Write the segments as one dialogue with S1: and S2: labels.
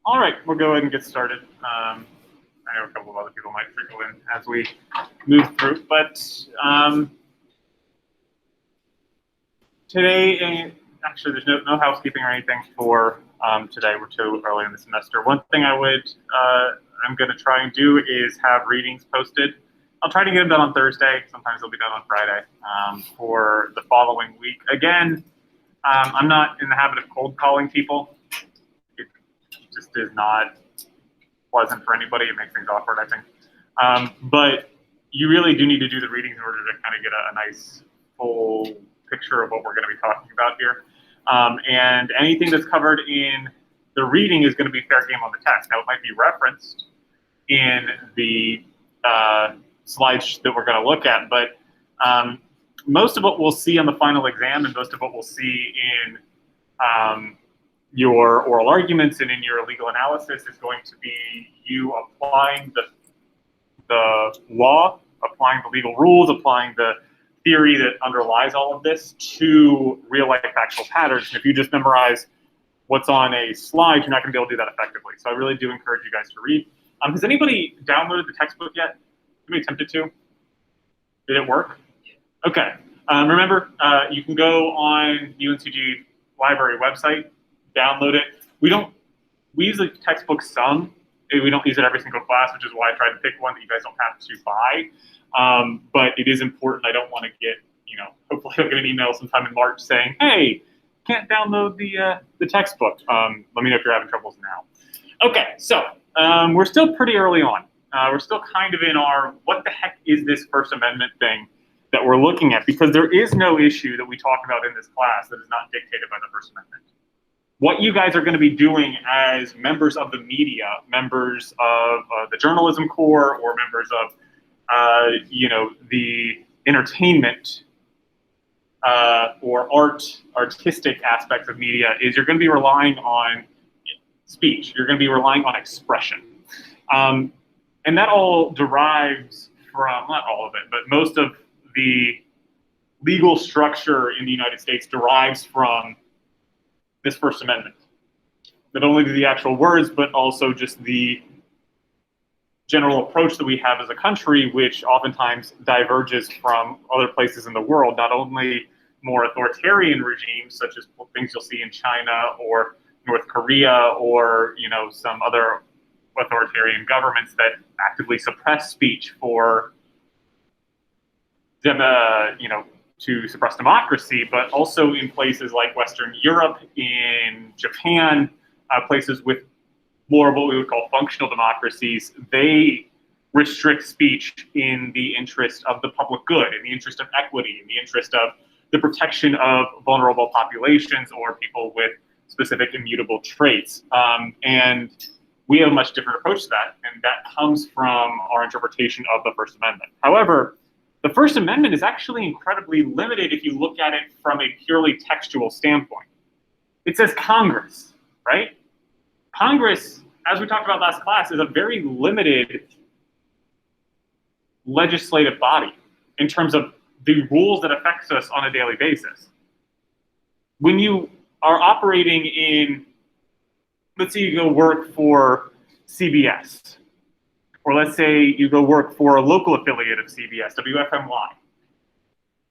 S1: All right, we'll go ahead and get started. I know a couple of other people might trickle in as we move through, but today, actually, there's no housekeeping or anything for today. We're too early in the semester. One thing I'm going to try and do is have readings posted. I'll try to get them done on Thursday. Sometimes they'll be done on Friday for the following week. Again, I'm not in the habit of cold calling people. It just is not pleasant for anybody. It makes things awkward, I think. But you really do need to do the readings in order to kind of get a nice full picture of what we're going to be talking about here. And anything that's covered in the reading is going to be fair game on the test. Now, it might be referenced in the slides that we're going to look at, but most of what we'll see on the final exam and most of what we'll see in your oral arguments and in your legal analysis is going to be you applying the law, applying the legal rules, applying the theory that underlies all of this to real-life actual patterns. And if you just memorize what's on a slide, you're not going to be able to do that effectively. So I really do encourage you guys to read. Has anybody downloaded the textbook yet? Anybody attempted to? Did it work? Okay. Remember, you can go on UNCG library website, download it. We use the textbook some. We don't use it every single class, which is why I tried to pick one that you guys don't have to buy. But it is important. I don't want to get, hopefully I'll get an email sometime in March saying, hey, can't download the textbook. Let me know if you're having troubles now. Okay, so we're still pretty early on. We're still kind of in our, what the heck is this First Amendment thing that we're looking at? Because there is no issue that we talk about in this class that is not dictated by the First Amendment. What you guys are going to be doing as members of the media, members of the journalism corps, or members of, the entertainment or artistic aspects of media, is you're going to be relying on speech. You're going to be relying on expression. And that all derives from, not all of it, but most of the legal structure in the United States derives from this First Amendment. Not only do the actual words, but also just the general approach that we have as a country, which oftentimes diverges from other places in the world, not only more authoritarian regimes, such as things you'll see in China or North Korea or, some other authoritarian governments that actively suppress speech for them, to suppress democracy, but also in places like Western Europe, in Japan, places with more of what we would call functional democracies. They restrict speech in the interest of the public good, in the interest of equity, in the interest of the protection of vulnerable populations or people with specific immutable traits. And we have a much different approach to that, and that comes from our interpretation of the First Amendment. However, the First Amendment is actually incredibly limited if you look at it from a purely textual standpoint. It says Congress, right? Congress, as we talked about last class, is a very limited legislative body in terms of the rules that affect us on a daily basis. When you are operating in, let's say you go work for CBS, or let's say you go work for a local affiliate of CBS, WFMY,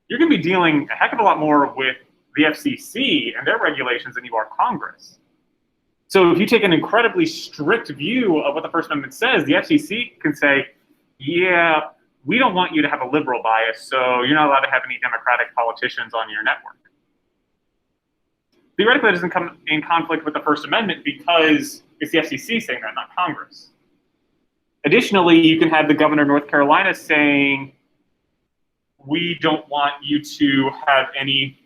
S1: you're going to be dealing a heck of a lot more with the FCC and their regulations than you are Congress. So if you take an incredibly strict view of what the First Amendment says, the FCC can say, yeah, we don't want you to have a liberal bias, so you're not allowed to have any Democratic politicians on your network. Theoretically, that doesn't come in conflict with the First Amendment because it's the FCC saying that, not Congress. Additionally, you can have the governor of North Carolina saying, we don't want you to have anybody,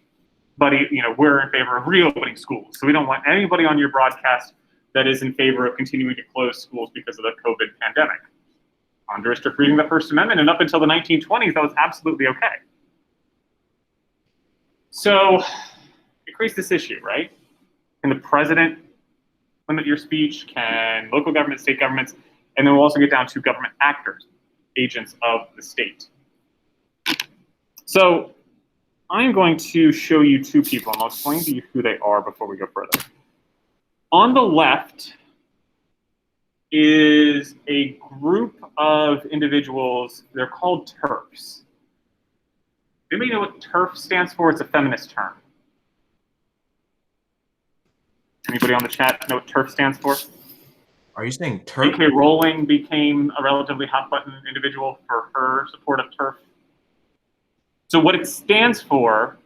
S1: we're in favor of reopening schools. So we don't want anybody on your broadcast that is in favor of continuing to close schools because of the COVID pandemic. Under strict reading of the First Amendment, and up until the 1920s, that was absolutely okay. So it creates this issue, right? Can the president limit your speech? Can local governments, state governments? And then we'll also get down to government actors, agents of the state. So I'm going to show you two people, and I'll explain to you who they are before we go further. On the left is a group of individuals. They're called TERFs. Anybody know what TERF stands for? It's a feminist term. Anybody on the chat know what TERF stands for?
S2: Are you saying TERF?
S1: J.K. Rowling became a relatively hot-button individual for her support of TERF. So what it stands for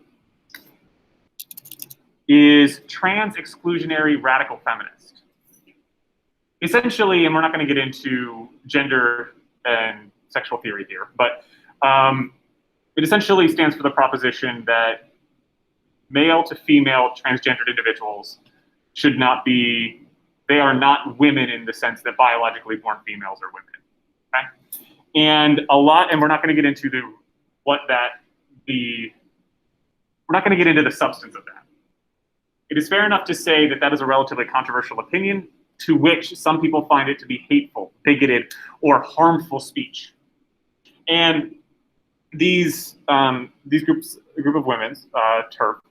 S1: is trans exclusionary radical feminist. Essentially, and we're not going to get into gender and sexual theory here, but it essentially stands for the proposition that male to female transgendered individuals should not be, they are not women in the sense that biologically born females are women. Okay? And we're not going to get into we're not going to get into the substance of that. It is fair enough to say that that is a relatively controversial opinion, to which some people find it to be hateful, bigoted, or harmful speech. And these groups, a group of women, TERF,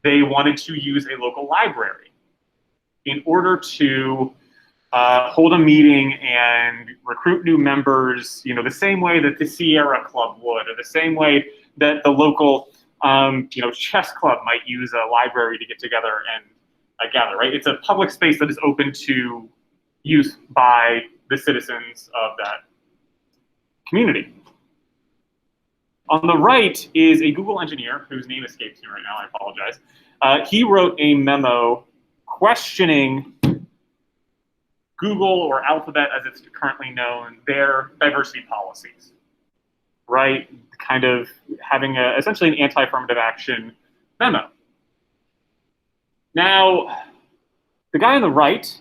S1: they wanted to use a local library in order to hold a meeting and recruit new members, the same way that the Sierra Club would, or the same way that the local chess club might use a library to get together and gather, right? It's a public space that is open to use by the citizens of that community. On the right is a Google engineer whose name escapes me right now, I apologize. He wrote a memo questioning Google, or Alphabet as it's currently known, their diversity policies, right? Kind of having essentially an anti-affirmative action memo. Now, the guy on the right,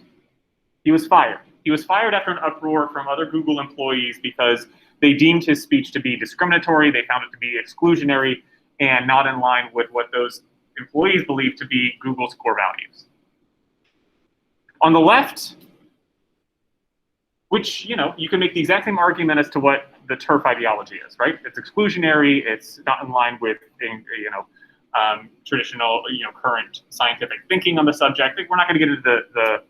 S1: he was fired. He was fired after an uproar from other Google employees because they deemed his speech to be discriminatory, they found it to be exclusionary, and not in line with what those employees believed to be Google's core values. On the left, which, you can make the exact same argument as to what the TERF ideology is, right? It's exclusionary, it's not in line with, traditional, current scientific thinking on the subject. We're not going to get into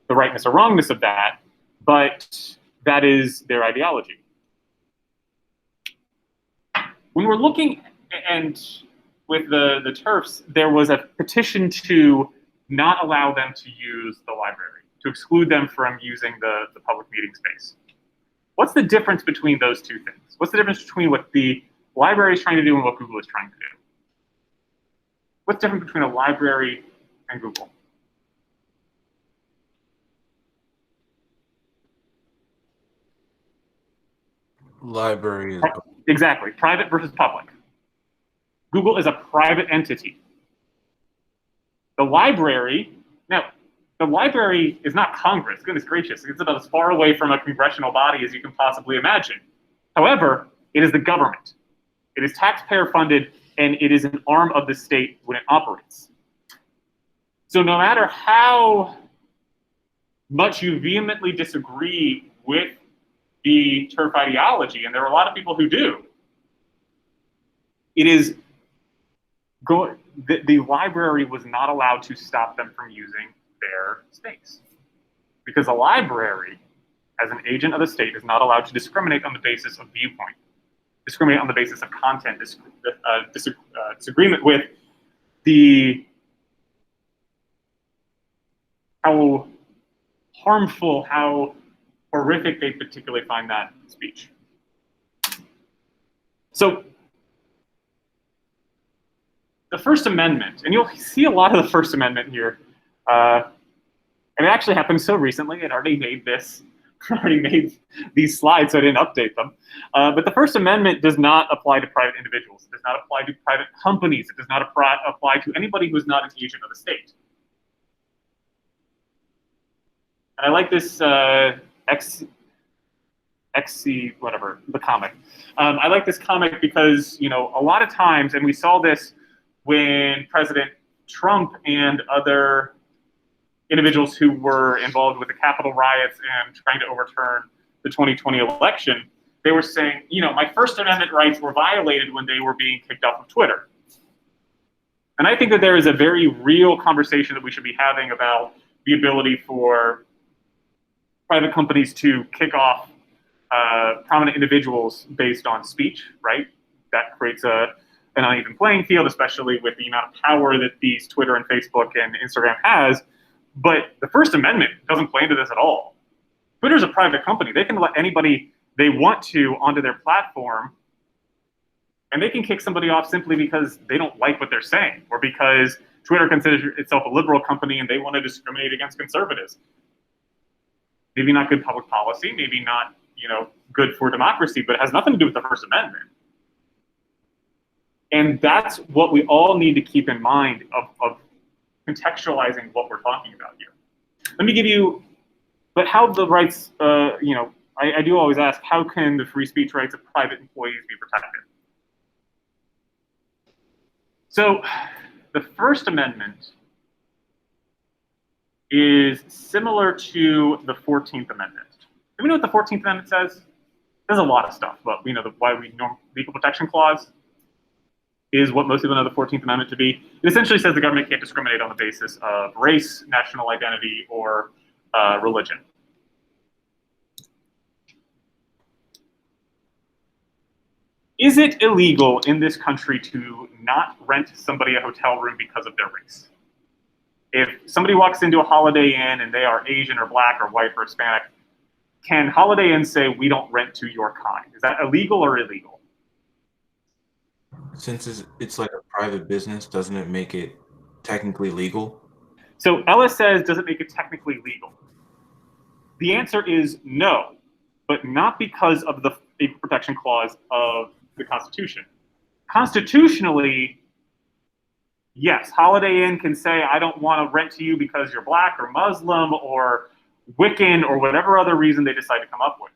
S1: the rightness or wrongness of that, but that is their ideology. When we're looking, and with the TERFs, there was a petition to not allow them to use the library, to exclude them from using the public meeting space. What's the difference between those two things? What's the difference between what the library is trying to do and what Google is trying to do? What's different between a library and Google?
S2: Library is
S1: exactly, private versus public. Google is a private entity. The library is not Congress, goodness gracious. It's about as far away from a congressional body as you can possibly imagine. However, it is the government. It is taxpayer funded, and it is an arm of the state when it operates. So no matter how much you vehemently disagree with the TERF ideology, and there are a lot of people who do, the library was not allowed to stop them from using their space. Because a library, as an agent of the state, is not allowed to discriminate on the basis of viewpoint, discriminate on the basis of content, disagreement with how harmful, how horrific they particularly find that speech. So the First Amendment, and you'll see a lot of the First Amendment here, and it actually happened so recently, it already made these slides, so I didn't update them. But the First Amendment does not apply to private individuals. It does not apply to private companies. It does not apply to anybody who is not an agent of the state. And I like this XC, whatever, the comic. I like this comic because, a lot of times, and we saw this when President Trump and other individuals who were involved with the Capitol riots and trying to overturn the 2020 election, they were saying, my First Amendment rights were violated when they were being kicked off of Twitter. And I think that there is a very real conversation that we should be having about the ability for private companies to kick off prominent individuals based on speech, right? That creates an uneven playing field, especially with the amount of power that these Twitter and Facebook and Instagram has. But the First Amendment doesn't play into this at all. Twitter's a private company. They can let anybody they want to onto their platform, and they can kick somebody off simply because they don't like what they're saying, or because Twitter considers itself a liberal company and they want to discriminate against conservatives. Maybe not good public policy, maybe not, good for democracy, but it has nothing to do with the First Amendment. And that's what we all need to keep in mind of contextualizing what we're talking about here. Let me give you, but how the rights, I do always ask, how can the free speech rights of private employees be protected? So the First Amendment is similar to the 14th Amendment. Do we know what the 14th Amendment says? There's a lot of stuff, but we know the Equal Protection Clause is what most people know the 14th Amendment to be. It essentially says the government can't discriminate on the basis of race, national identity, or religion. Is it illegal in this country to not rent somebody a hotel room because of their race? If somebody walks into a Holiday Inn and they are Asian or black or white or Hispanic, can Holiday Inn say, we don't rent to your kind? Is that illegal or illegal?
S2: Since it's like a private business, doesn't it make it technically legal?
S1: So Ellis says, does it make it technically legal? The answer is no, but not because of the Equal Protection Clause of the Constitution. Constitutionally, yes, Holiday Inn can say, I don't want to rent to you because you're black or Muslim or Wiccan or whatever other reason they decide to come up with.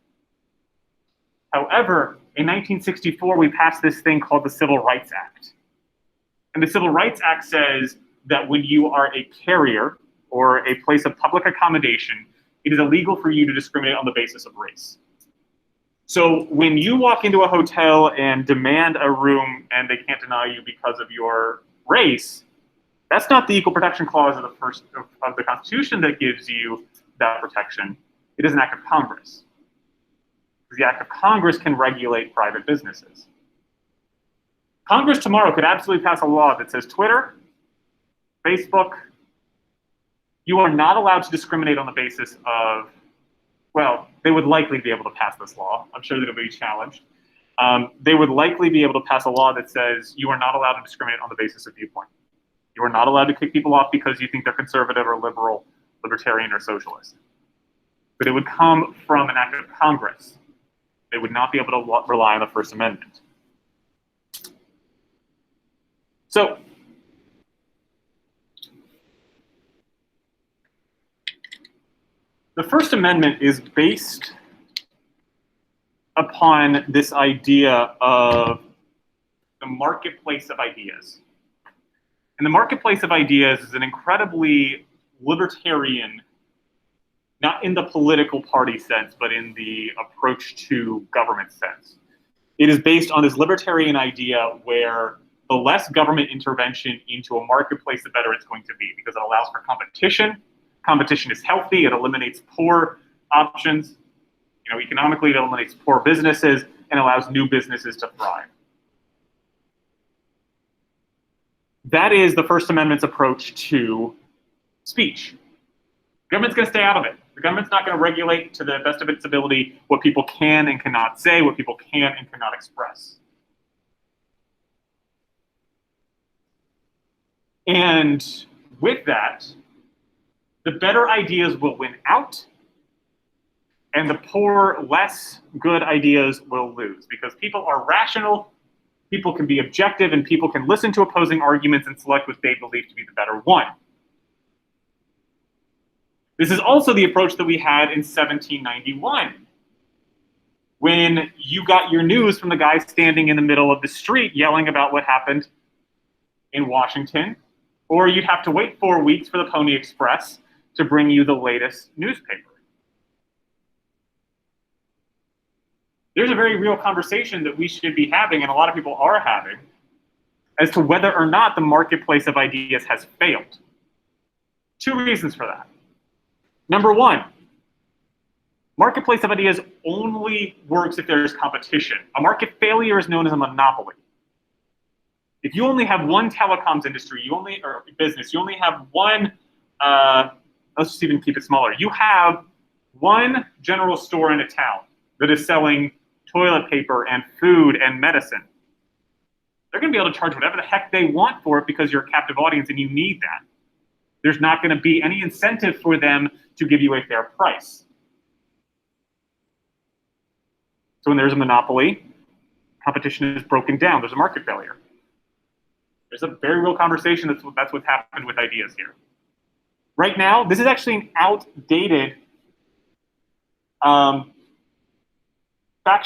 S1: However, in 1964, we passed this thing called the Civil Rights Act. And the Civil Rights Act says that when you are a carrier or a place of public accommodation, it is illegal for you to discriminate on the basis of race. So when you walk into a hotel and demand a room and they can't deny you because of your race, that's not the Equal Protection Clause of the Constitution that gives you that protection. It is an act of Congress. The act of Congress can regulate private businesses. Congress tomorrow could absolutely pass a law that says Twitter, Facebook, you are not allowed to discriminate on the basis of, well, they would likely be able to pass this law. I'm sure that it'll be challenged. They would likely be able to pass a law that says you are not allowed to discriminate on the basis of viewpoint. You are not allowed to kick people off because you think they're conservative or liberal, libertarian, or socialist. But it would come from an act of Congress. They would not be able to rely on the First Amendment. So, the First Amendment is based upon this idea of the marketplace of ideas. And the marketplace of ideas is an incredibly libertarian, not in the political party sense, but in the approach to government sense. It is based on this libertarian idea where the less government intervention into a marketplace, the better it's going to be, because it allows for competition. Competition is healthy. It eliminates poor options. Economically, it eliminates poor businesses and allows new businesses to thrive. That is the First Amendment's approach to speech. Government's going to stay out of it. The government's not going to regulate to the best of its ability what people can and cannot say, what people can and cannot express. And with that, the better ideas will win out, and the poor, less good ideas will lose, because people are rational, people can be objective, and people can listen to opposing arguments and select what they believe to be the better one. This is also the approach that we had in 1791, when you got your news from the guy standing in the middle of the street yelling about what happened in Washington, or you'd have to wait 4 weeks for the Pony Express to bring you the latest newspaper. There's a very real conversation that we should be having, and a lot of people are having, as to whether or not the marketplace of ideas has failed. 2 reasons for that. Number one, Marketplace of ideas only works if there's competition. A market failure is known as a monopoly. If you only have one telecoms industry, or business, you only have one, let's just even keep it smaller. You have one general store in a town that is selling toilet paper and food and medicine. They're going to be able to charge whatever the heck they want for it because you're a captive audience and you need that. There's not going to be any incentive for them to give you a fair price. So when there's a monopoly, competition is broken down. There's a market failure. There's a very real conversation. That's what's happened with ideas here. Right now, this is actually an outdated fact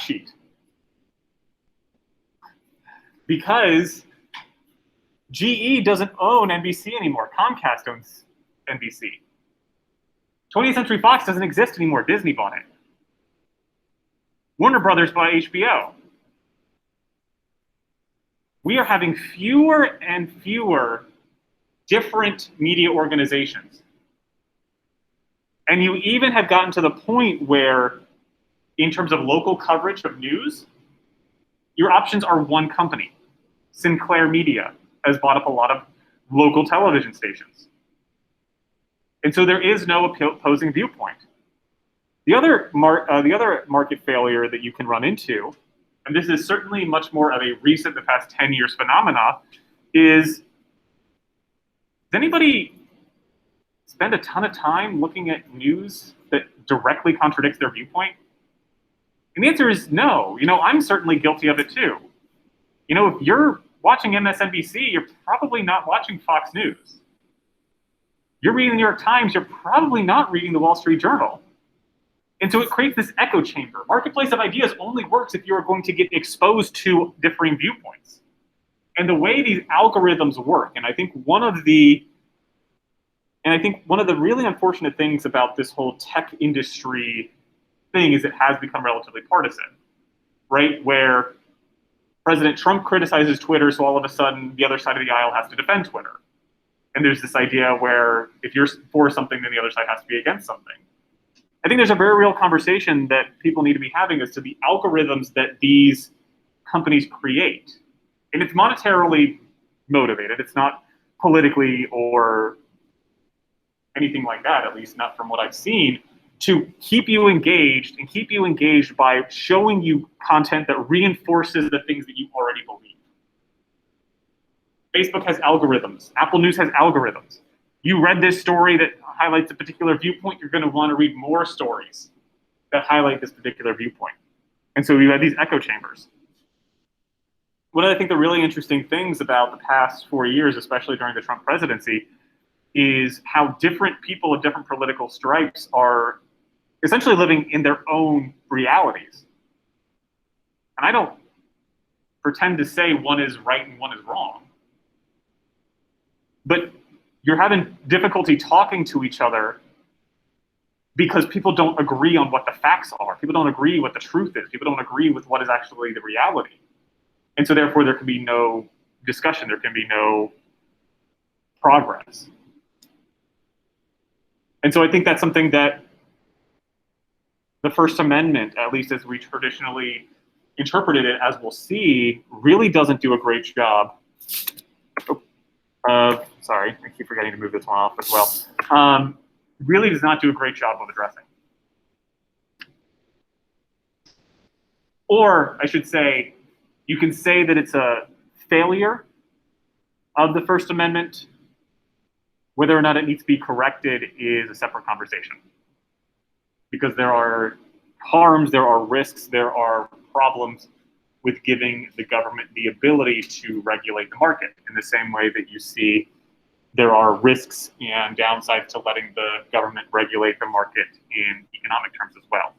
S1: sheet. Because GE doesn't own NBC anymore. Comcast owns NBC. 20th Century Fox doesn't exist anymore. Disney bought it. Warner Brothers bought HBO. We are having fewer and fewer different media organizations. And you even have gotten to the point where, in terms of local coverage of news, your options are one company. Sinclair Media has bought up a lot of local television stations. And so there is no opposing viewpoint. The other market failure that you can run into, and this is certainly much more of a recent, the past 10 years phenomena, is, does anybody spend a ton of time looking at news that directly contradicts their viewpoint? And the answer is no. I'm certainly guilty of it too. If you're watching MSNBC, you're probably not watching Fox News. You're reading the New York Times, you're probably not reading the Wall Street Journal. And so it creates this echo chamber. Marketplace of ideas only works if you're going to get exposed to differing viewpoints. And the way these algorithms work, and I think one of the really unfortunate things about this whole tech industry thing is it has become relatively partisan, right? Where President Trump criticizes Twitter, so all of a sudden the other side of the aisle has to defend Twitter. And there's this idea where if you're for something, then the other side has to be against something. I think there's a very real conversation that people need to be having as to the algorithms that these companies create. And it's monetarily motivated. It's not politically or anything like that, at least not from what I've seen, to keep you engaged and keep you engaged by showing you content that reinforces the things that you already believe. Facebook has algorithms. Apple News has algorithms. You read this story that highlights a particular viewpoint, you're going to want to read more stories that highlight this particular viewpoint. And so you have these echo chambers. One of the really interesting things about the past 4 years, especially during the Trump presidency, is how different people of different political stripes are essentially living in their own realities. And I don't pretend to say one is right and one is wrong. But you're having difficulty talking to each other because people don't agree on what the facts are. People don't agree what the truth is. People don't agree with what is actually the reality. And so therefore there can be no discussion. There can be no progress. And so I think that's something that the First Amendment, at least as we traditionally interpreted it, as we'll see, really doesn't do a great job. Sorry, I keep forgetting to move this one off as well. Really does not do a great job of addressing. Or I should say, you can say that it's a failure of the First Amendment. Whether or not it needs to be corrected is a separate conversation. Because there are harms, there are risks, there are problems with giving the government the ability to regulate the market in the same way that you see there are risks and downsides to letting the government regulate the market in economic terms as well.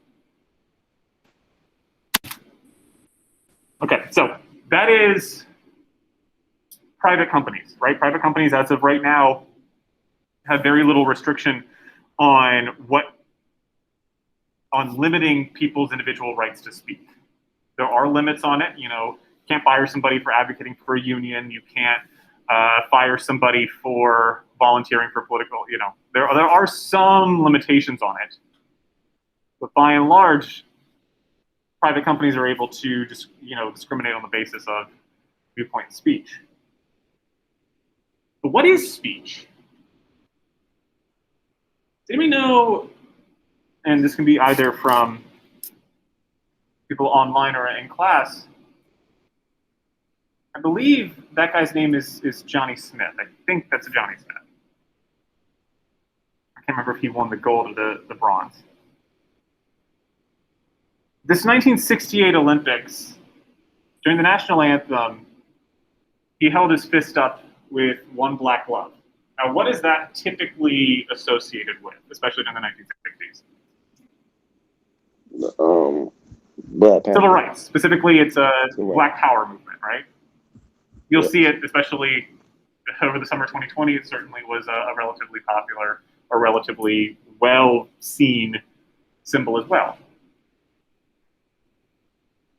S1: Okay, so that is private companies, right? Private companies, as of right now, have very little restriction on limiting people's individual rights to speak. There are limits on it. You can't fire somebody for advocating for a union. You can't fire somebody for volunteering for political, there are some limitations on it. But by and large, private companies are able to discriminate on the basis of viewpoint and speech. But what is speech? Does anybody know, and this can be either from people online or in class, I believe that guy's name is Johnny Smith. I think that's Johnny Smith. I can't remember if he won the gold or the bronze. This 1968 Olympics, during the national anthem, he held his fist up with one black glove. Now, what is that typically associated with, especially in the 1960s?
S3: Black Panther.
S1: Civil rights. Specifically, it's a
S3: Civil
S1: Black Power movement, right? You'll
S3: Yes.
S1: see it, especially over the summer 2020. It certainly was a relatively popular, a relatively well-seen symbol as well.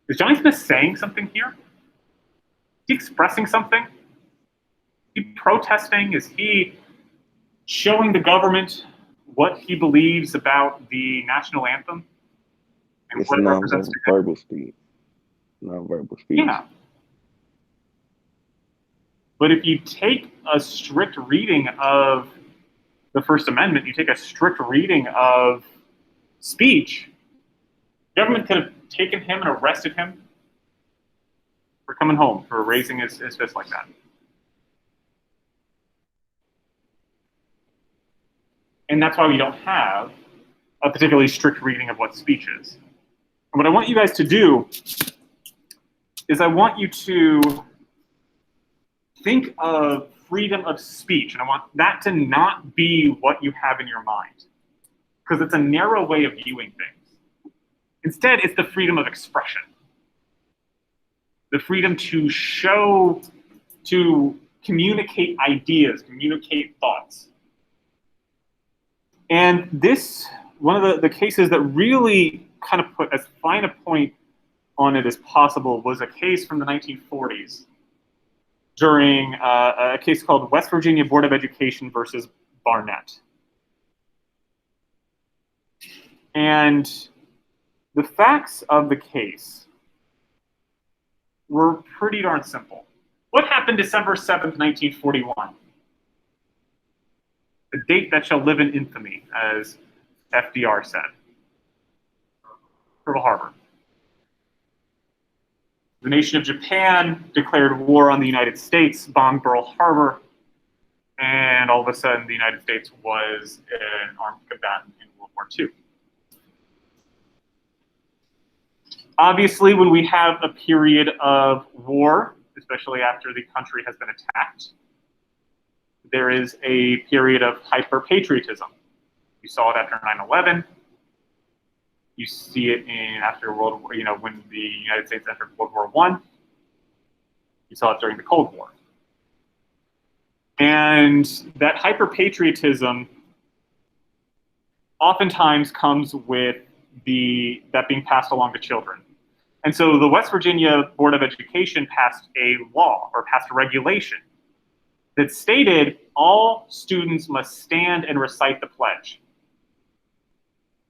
S1: Is Johnny Smith saying something here? Is he expressing something? Is he protesting? Is he showing the government what he believes about the national anthem and
S3: It's
S1: what it represents to him?
S3: non-verbal speech. Non-verbal speech.
S1: Yeah. But if you take a strict reading of the First Amendment, you take a strict reading of speech, the government could have taken him and arrested him for coming home, for raising his fist like that. And that's why we don't have a particularly strict reading of what speech is. And what I want you guys to do is I want you to think of freedom of speech, and I want that to not be what you have in your mind, because it's a narrow way of viewing things. Instead, it's the freedom of expression, the freedom to show, to communicate ideas, communicate thoughts. And this, one of the cases that really kind of put as fine a point on it as possible was a case from the 1940s during a case called West Virginia Board of Education versus Barnett. And the facts of the case were pretty darn simple. What happened December 7th, 1941? The date that shall live in infamy, as FDR said. Pearl Harbor. The nation of Japan declared war on the United States, bombed Pearl Harbor, and all of a sudden the United States was an armed combatant in World War II. Obviously, when we have a period of war, especially after the country has been attacked, there is a period of hyper-patriotism. You saw it after 9/11. You see it after World War, when the United States entered World War I. You saw it during the Cold War. And that hyper-patriotism oftentimes comes with that being passed along to children. And so the West Virginia Board of Education passed a law, or passed a regulation, that stated all students must stand and recite the pledge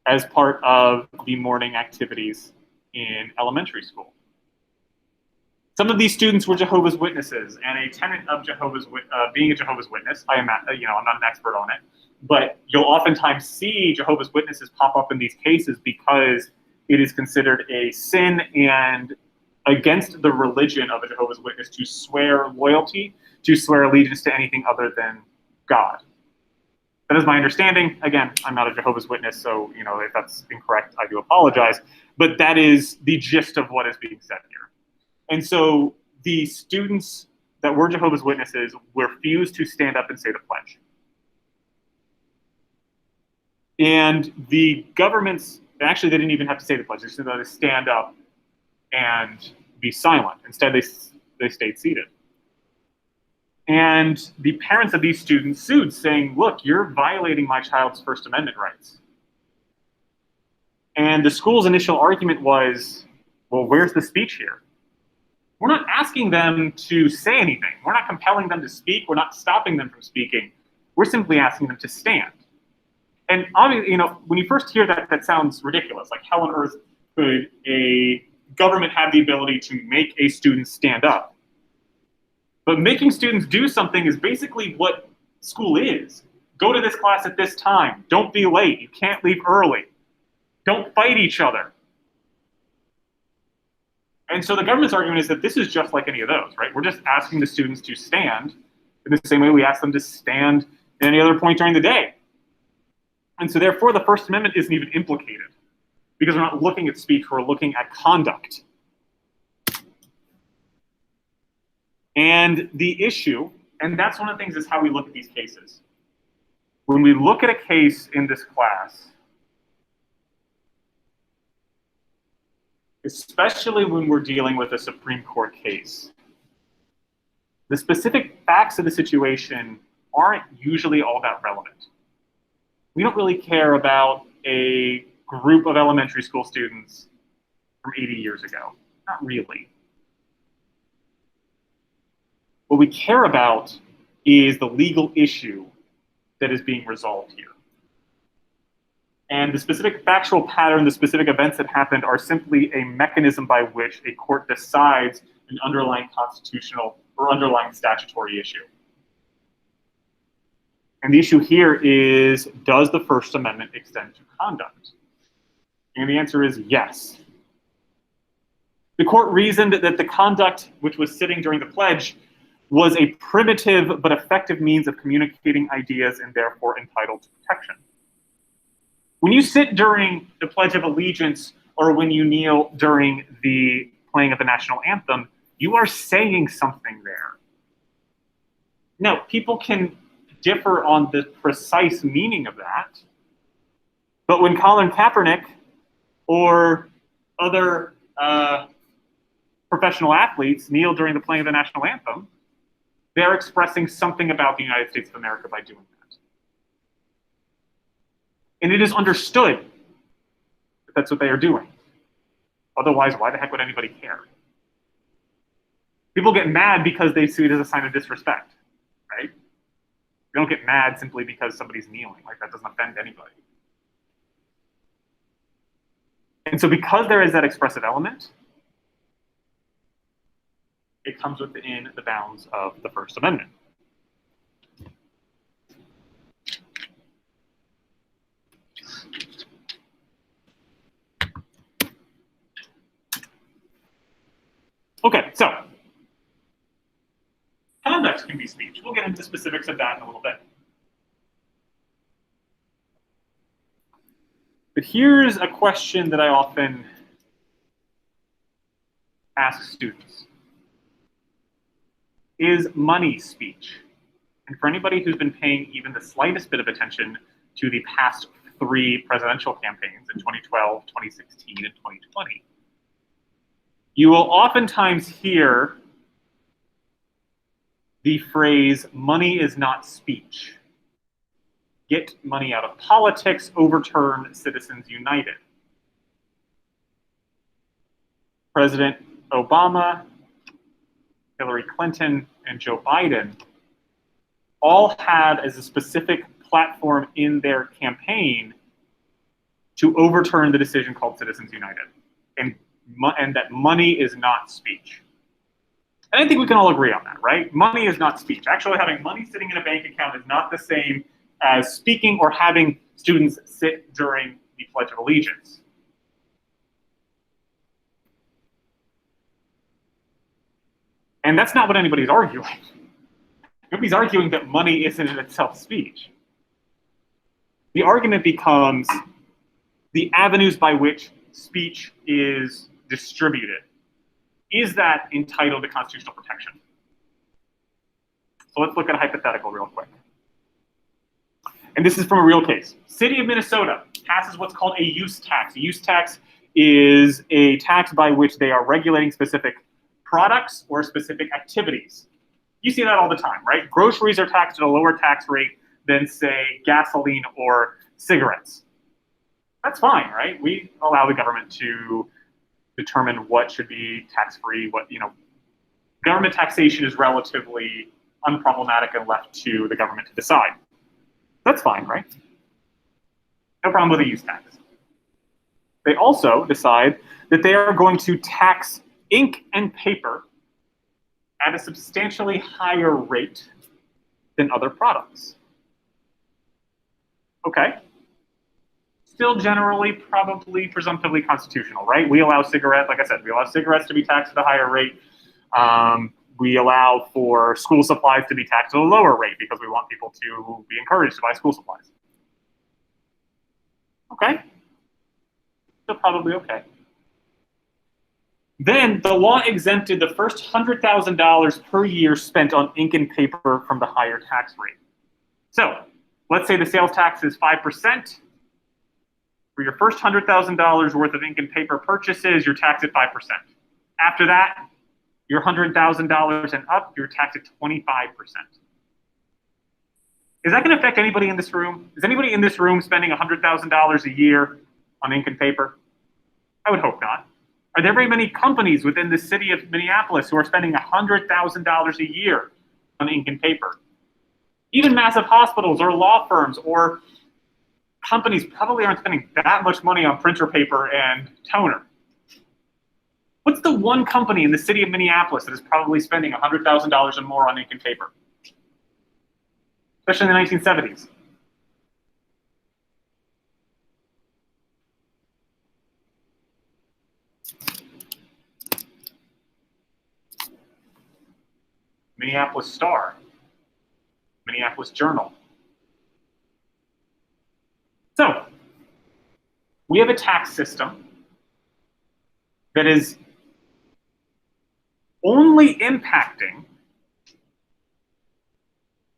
S1: as part of the morning activities in elementary school. Some of these students were Jehovah's Witnesses, and a tenet of being a Jehovah's Witness, I'm not an expert on it, but you'll oftentimes see Jehovah's Witnesses pop up in these cases because it is considered a sin and against the religion of a Jehovah's Witness to swear loyalty, to swear allegiance to anything other than God. That is my understanding. Again, I'm not a Jehovah's Witness, so if that's incorrect, I do apologize. But that is the gist of what is being said here. And so the students that were Jehovah's Witnesses refused to stand up and say the pledge. And the governments, actually they didn't even have to say the pledge, they just had to stand up and be silent. Instead, they stayed seated. And the parents of these students sued, saying, look, you're violating my child's First Amendment rights. And the school's initial argument was, well, where's the speech here? We're not asking them to say anything. We're not compelling them to speak. We're not stopping them from speaking. We're simply asking them to stand. And obviously, when you first hear that, that sounds ridiculous. Like, how on earth could a government have the ability to make a student stand up? But making students do something is basically what school is. Go to this class at this time. Don't be late. You can't leave early. Don't fight each other. And so the government's argument is that this is just like any of those, right? We're just asking the students to stand in the same way we ask them to stand at any other point during the day. And so therefore the First Amendment isn't even implicated because we're not looking at speech, we're looking at conduct. And the issue, and that's one of the things, is how we look at these cases. When we look at a case in this class, especially when we're dealing with a Supreme Court case, the specific facts of the situation aren't usually all that relevant. We don't really care about a group of elementary school students from 80 years ago. Not really. What we care about is the legal issue that is being resolved here. And the specific factual pattern, the specific events that happened are simply a mechanism by which a court decides an underlying constitutional or underlying statutory issue. And the issue here is, does the First Amendment extend to conduct? And the answer is yes. The court reasoned that the conduct which was sitting during the pledge was a primitive but effective means of communicating ideas and therefore entitled to protection. When you sit during the Pledge of Allegiance or when you kneel during the playing of the national anthem, you are saying something there. Now, people can differ on the precise meaning of that, but when Colin Kaepernick or other professional athletes kneel during the playing of the national anthem, they're expressing something about the United States of America by doing that. And it is understood that that's what they are doing. Otherwise, why the heck would anybody care? People get mad because they see it as a sign of disrespect, right? They don't get mad simply because somebody's kneeling. Like, that doesn't offend anybody. And so because there is that expressive element, it comes within the bounds of the First Amendment. Okay, so conduct can be speech. We'll get into the specifics of that in a little bit. But here's a question that I often ask students. Is money speech? And for anybody who's been paying even the slightest bit of attention to the past 3 presidential campaigns in 2012, 2016, and 2020, you will oftentimes hear the phrase, money is not speech. Get money out of politics, overturn Citizens United. President Obama, Hillary Clinton, and Joe Biden all had as a specific platform in their campaign to overturn the decision called Citizens United, and that money is not speech. And I think we can all agree on that, right? Money is not speech. Actually, having money sitting in a bank account is not the same as speaking or having students sit during the Pledge of Allegiance. And that's not what anybody's arguing. Nobody's arguing that money isn't in itself speech. The argument becomes the avenues by which speech is distributed. Is that entitled to constitutional protection? So let's look at a hypothetical real quick. And this is from a real case. City of Minnesota passes what's called a use tax. A use tax is a tax by which they are regulating specific products or specific activities. You see that all the time, right? Groceries are taxed at a lower tax rate than, say, gasoline or cigarettes. That's fine, right? We allow the government to determine what should be tax-free, government taxation is relatively unproblematic and left to the government to decide. That's fine, right? No problem with a use tax. They also decide that they are going to tax ink and paper at a substantially higher rate than other products. Okay. Still generally, probably, presumptively constitutional, right? We allow cigarettes, like I said, we allow cigarettes to be taxed at a higher rate. We allow for school supplies to be taxed at a lower rate because we want people to be encouraged to buy school supplies. Okay. Still probably okay. Then the law exempted the first $100,000 per year spent on ink and paper from the higher tax rate. So let's say the sales tax is 5%. For your first $100,000 worth of ink and paper purchases, you're taxed at 5%. After that, your $100,000 and up, you're taxed at 25%. Is that going to affect anybody in this room? Is anybody in this room spending $100,000 a year on ink and paper? I would hope not. Are there very many companies within the city of Minneapolis who are spending $100,000 a year on ink and paper? Even massive hospitals or law firms or companies probably aren't spending that much money on printer paper and toner. What's the one company in the city of Minneapolis that is probably spending $100,000 or more on ink and paper? Especially in the 1970s. Minneapolis Star, Minneapolis Journal. So, we have a tax system that is only impacting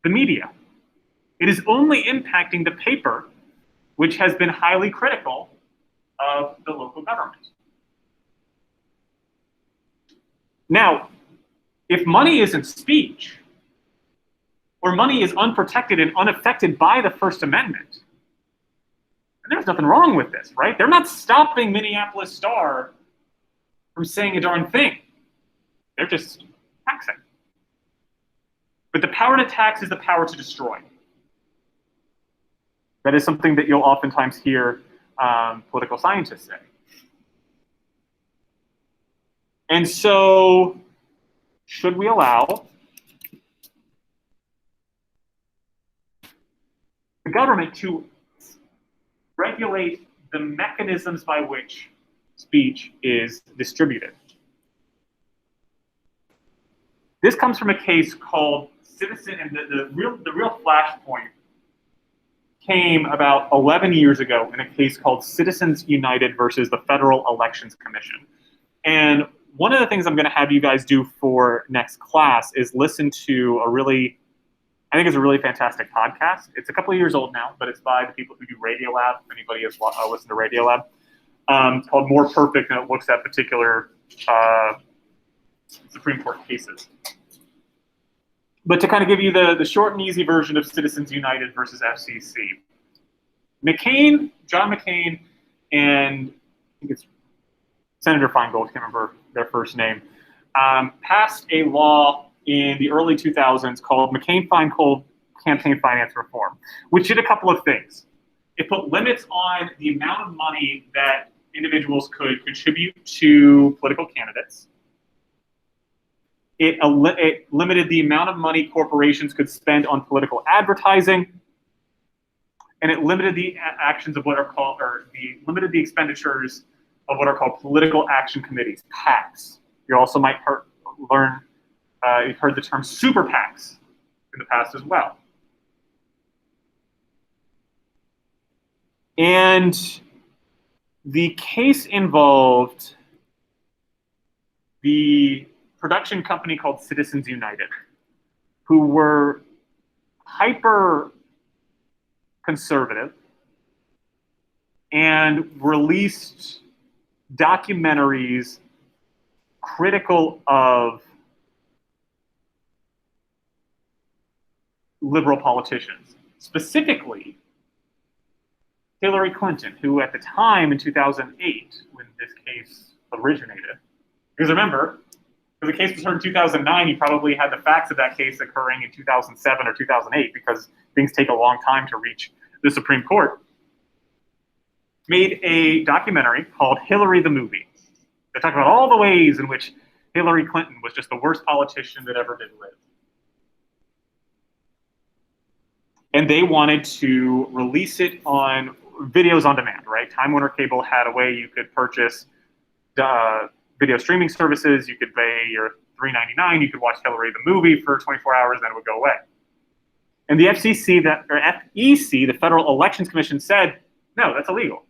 S1: the media. It is only impacting the paper, which has been highly critical of the local government. Now, if money isn't speech, or money is unprotected and unaffected by the First Amendment, then there's nothing wrong with this, right? They're not stopping Minneapolis Star from saying a darn thing. They're just taxing. But the power to tax is the power to destroy. That is something that you'll oftentimes hear political scientists say. And so, should we allow the government to regulate the mechanisms by which speech is distributed? This comes from a case called Citizen, and the real flashpoint came about 11 years ago in a case called Citizens United versus the Federal Elections Commission. And one of the things I'm going to have you guys do for next class is listen to I think it's a really fantastic podcast. It's a couple of years old now, but it's by the people who do Radiolab. If anybody has listened to Radiolab. It's called More Perfect, and it looks at particular Supreme Court cases. But to kind of give you the short and easy version of Citizens United versus FCC, John McCain, and I think it's Senator Feingold, I can't remember their first name, passed a law in the early 2000s called McCain-Feingold Campaign Finance Reform, which did a couple of things. It put limits on the amount of money that individuals could contribute to political candidates. It limited the amount of money corporations could spend on political advertising, and it limited the actions of what are called, limited the expenditures of what are called political action committees, PACs. You also might you've heard the term super PACs in the past as well. And the case involved the production company called Citizens United, who were hyper conservative and released documentaries critical of liberal politicians, specifically Hillary Clinton, who at the time in 2008, when this case originated, because remember, if the case was heard in 2009, you probably had the facts of that case occurring in 2007 or 2008, because things take a long time to reach the Supreme Court. made a documentary called Hillary the Movie. They talked about all the ways in which Hillary Clinton was just the worst politician that ever did live. And they wanted to release it on videos on demand, right? Time Warner Cable had a way you could purchase video streaming services. You could pay your $3.99. You could watch Hillary the Movie for 24 hours, then it would go away. And the FEC, the Federal Elections Commission, said, no, that's illegal.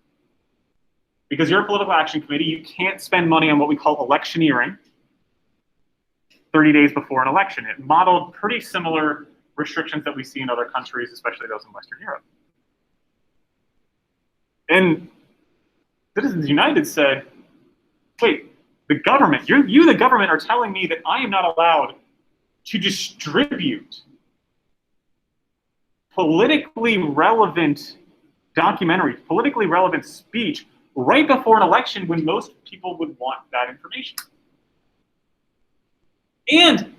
S1: Because you're a political action committee, you can't spend money on what we call electioneering 30 days before an election. It modeled pretty similar restrictions that we see in other countries, especially those in Western Europe. And Citizens United said, wait, the government, you the government are telling me that I am not allowed to distribute politically relevant documentaries, politically relevant speech right before an election when most people would want that information. And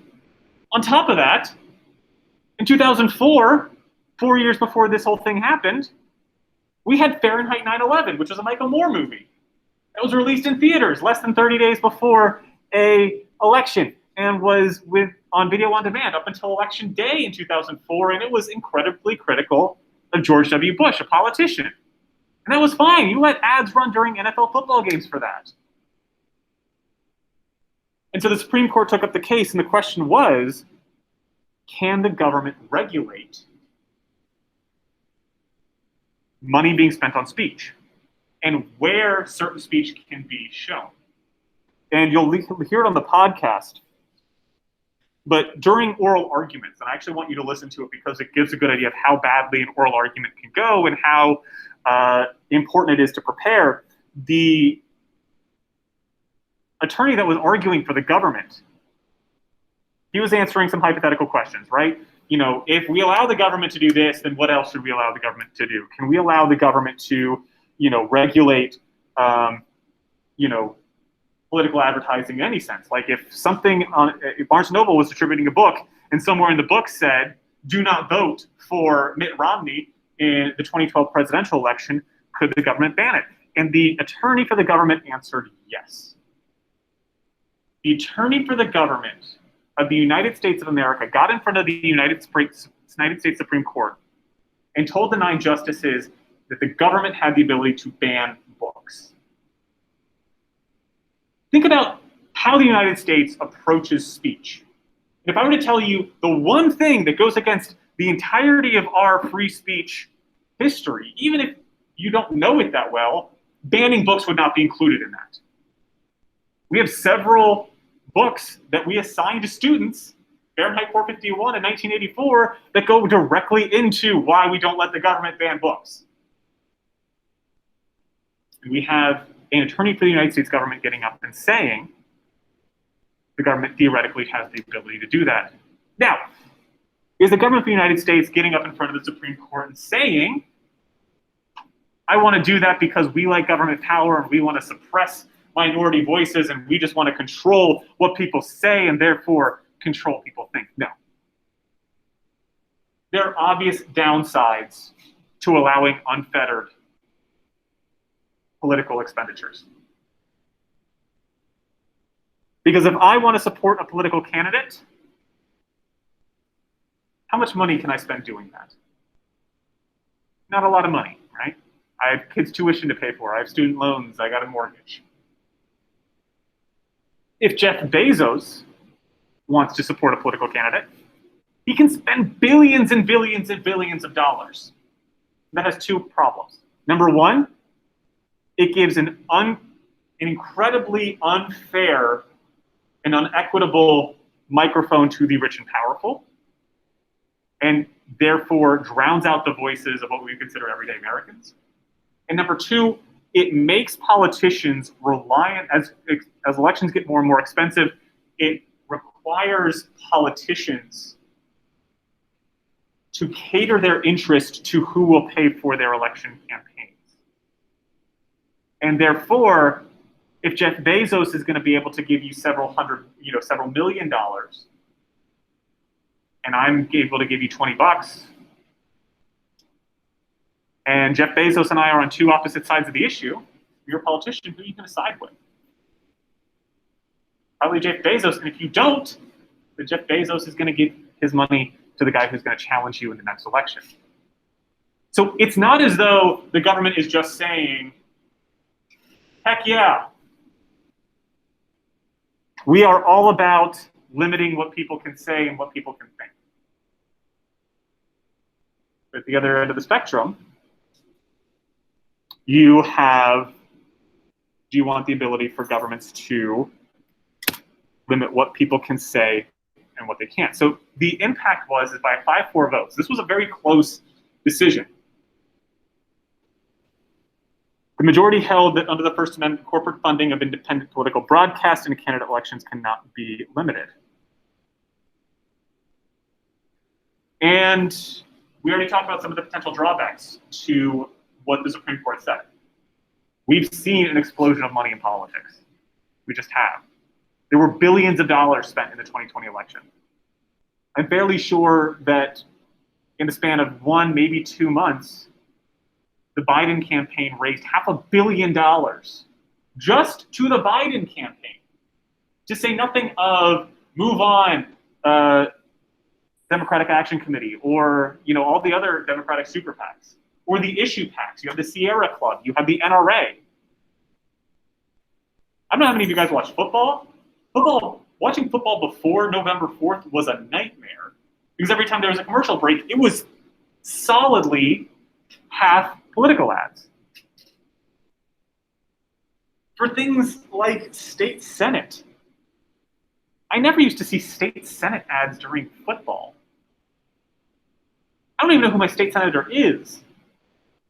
S1: on top of that, in 2004, 4 years before this whole thing happened, we had Fahrenheit 9/11, which was a Michael Moore movie. It was released in theaters less than 30 days before an election and was on video on demand up until Election Day in 2004, and it was incredibly critical of George W. Bush, a politician. And that was fine. You let ads run during NFL football games for that. And so the Supreme Court took up the case, and the question was, can the government regulate money being spent on speech and where certain speech can be shown? And you'll hear it on the podcast, but during oral arguments, and I actually want you to listen to it because it gives a good idea of how badly an oral argument can go and how important it is to prepare. The attorney that was arguing for the government, he was answering some hypothetical questions, right? You know, if we allow the government to do this, then what else should we allow the government to do? Can we allow the government to, regulate, political advertising in any sense? Like if if Barnes & Noble was distributing a book and somewhere in the book said, do not vote for Mitt Romney in the 2012 presidential election, could the government ban it? And the attorney for the government answered yes. The attorney for the government of the United States of America got in front of the United States Supreme Court and told the 9 justices that the government had the ability to ban books. Think about how the United States approaches speech. And if I were to tell you the one thing that goes against the entirety of our free speech history, even if you don't know it that well, banning books would not be included in that. We have several books that we assign to students, Fahrenheit 451 in 1984, that go directly into why we don't let the government ban books. And we have an attorney for the United States government getting up and saying the government theoretically has the ability to do that. Now, is the government of the United States getting up in front of the Supreme Court and saying, I want to do that because we like government power and we want to suppress minority voices and we just want to control what people say and therefore control people think? No. There are obvious downsides to allowing unfettered political expenditures. Because if I want to support a political candidate, how much money can I spend doing that? Not a lot of money, right? I have kids' tuition to pay for. I have student loans. I got a mortgage. If Jeff Bezos wants to support a political candidate, he can spend billions and billions and billions of dollars. That has 2 problems. Number one, it gives an incredibly unfair and unequitable microphone to the rich and powerful, and therefore drowns out the voices of what we consider everyday Americans. And number 2, it makes politicians reliant, as elections get more and more expensive, it requires politicians to cater their interest to who will pay for their election campaigns. And therefore, if Jeff Bezos is going to be able to give you several $1 million, and I'm able to give you $20, And Jeff Bezos and I are on two opposite sides of the issue. You're a politician, who are you going to side with? Probably Jeff Bezos, and if you don't, then Jeff Bezos is going to give his money to the guy who's going to challenge you in the next election. So it's not as though the government is just saying, heck yeah, we are all about limiting what people can say and what people can think. But at the other end of the spectrum, you have, do you want the ability for governments to limit what people can say and what they can't? So the impact was is by 5-4 votes. This was a very close decision. The majority held that under the First Amendment, corporate funding of independent political broadcast and candidate elections cannot be limited. And we already talked about some of the potential drawbacks to what the Supreme Court said. We've seen an explosion of money in politics. We just have. There were billions of dollars spent in the 2020 election. I'm fairly sure that in the span of 1, maybe 2 months, the Biden campaign raised $500 million just to the Biden campaign. To say nothing of Move On, Democratic Action Committee, or all the other Democratic super PACs, or the issue PACs. You have the Sierra Club, you have the NRA. I don't know how many of you guys watch football. Watching football before November 4th was a nightmare, because every time there was a commercial break, it was solidly half political ads. For things like state senate, I never used to see state senate ads during football. I don't even know who my state senator is.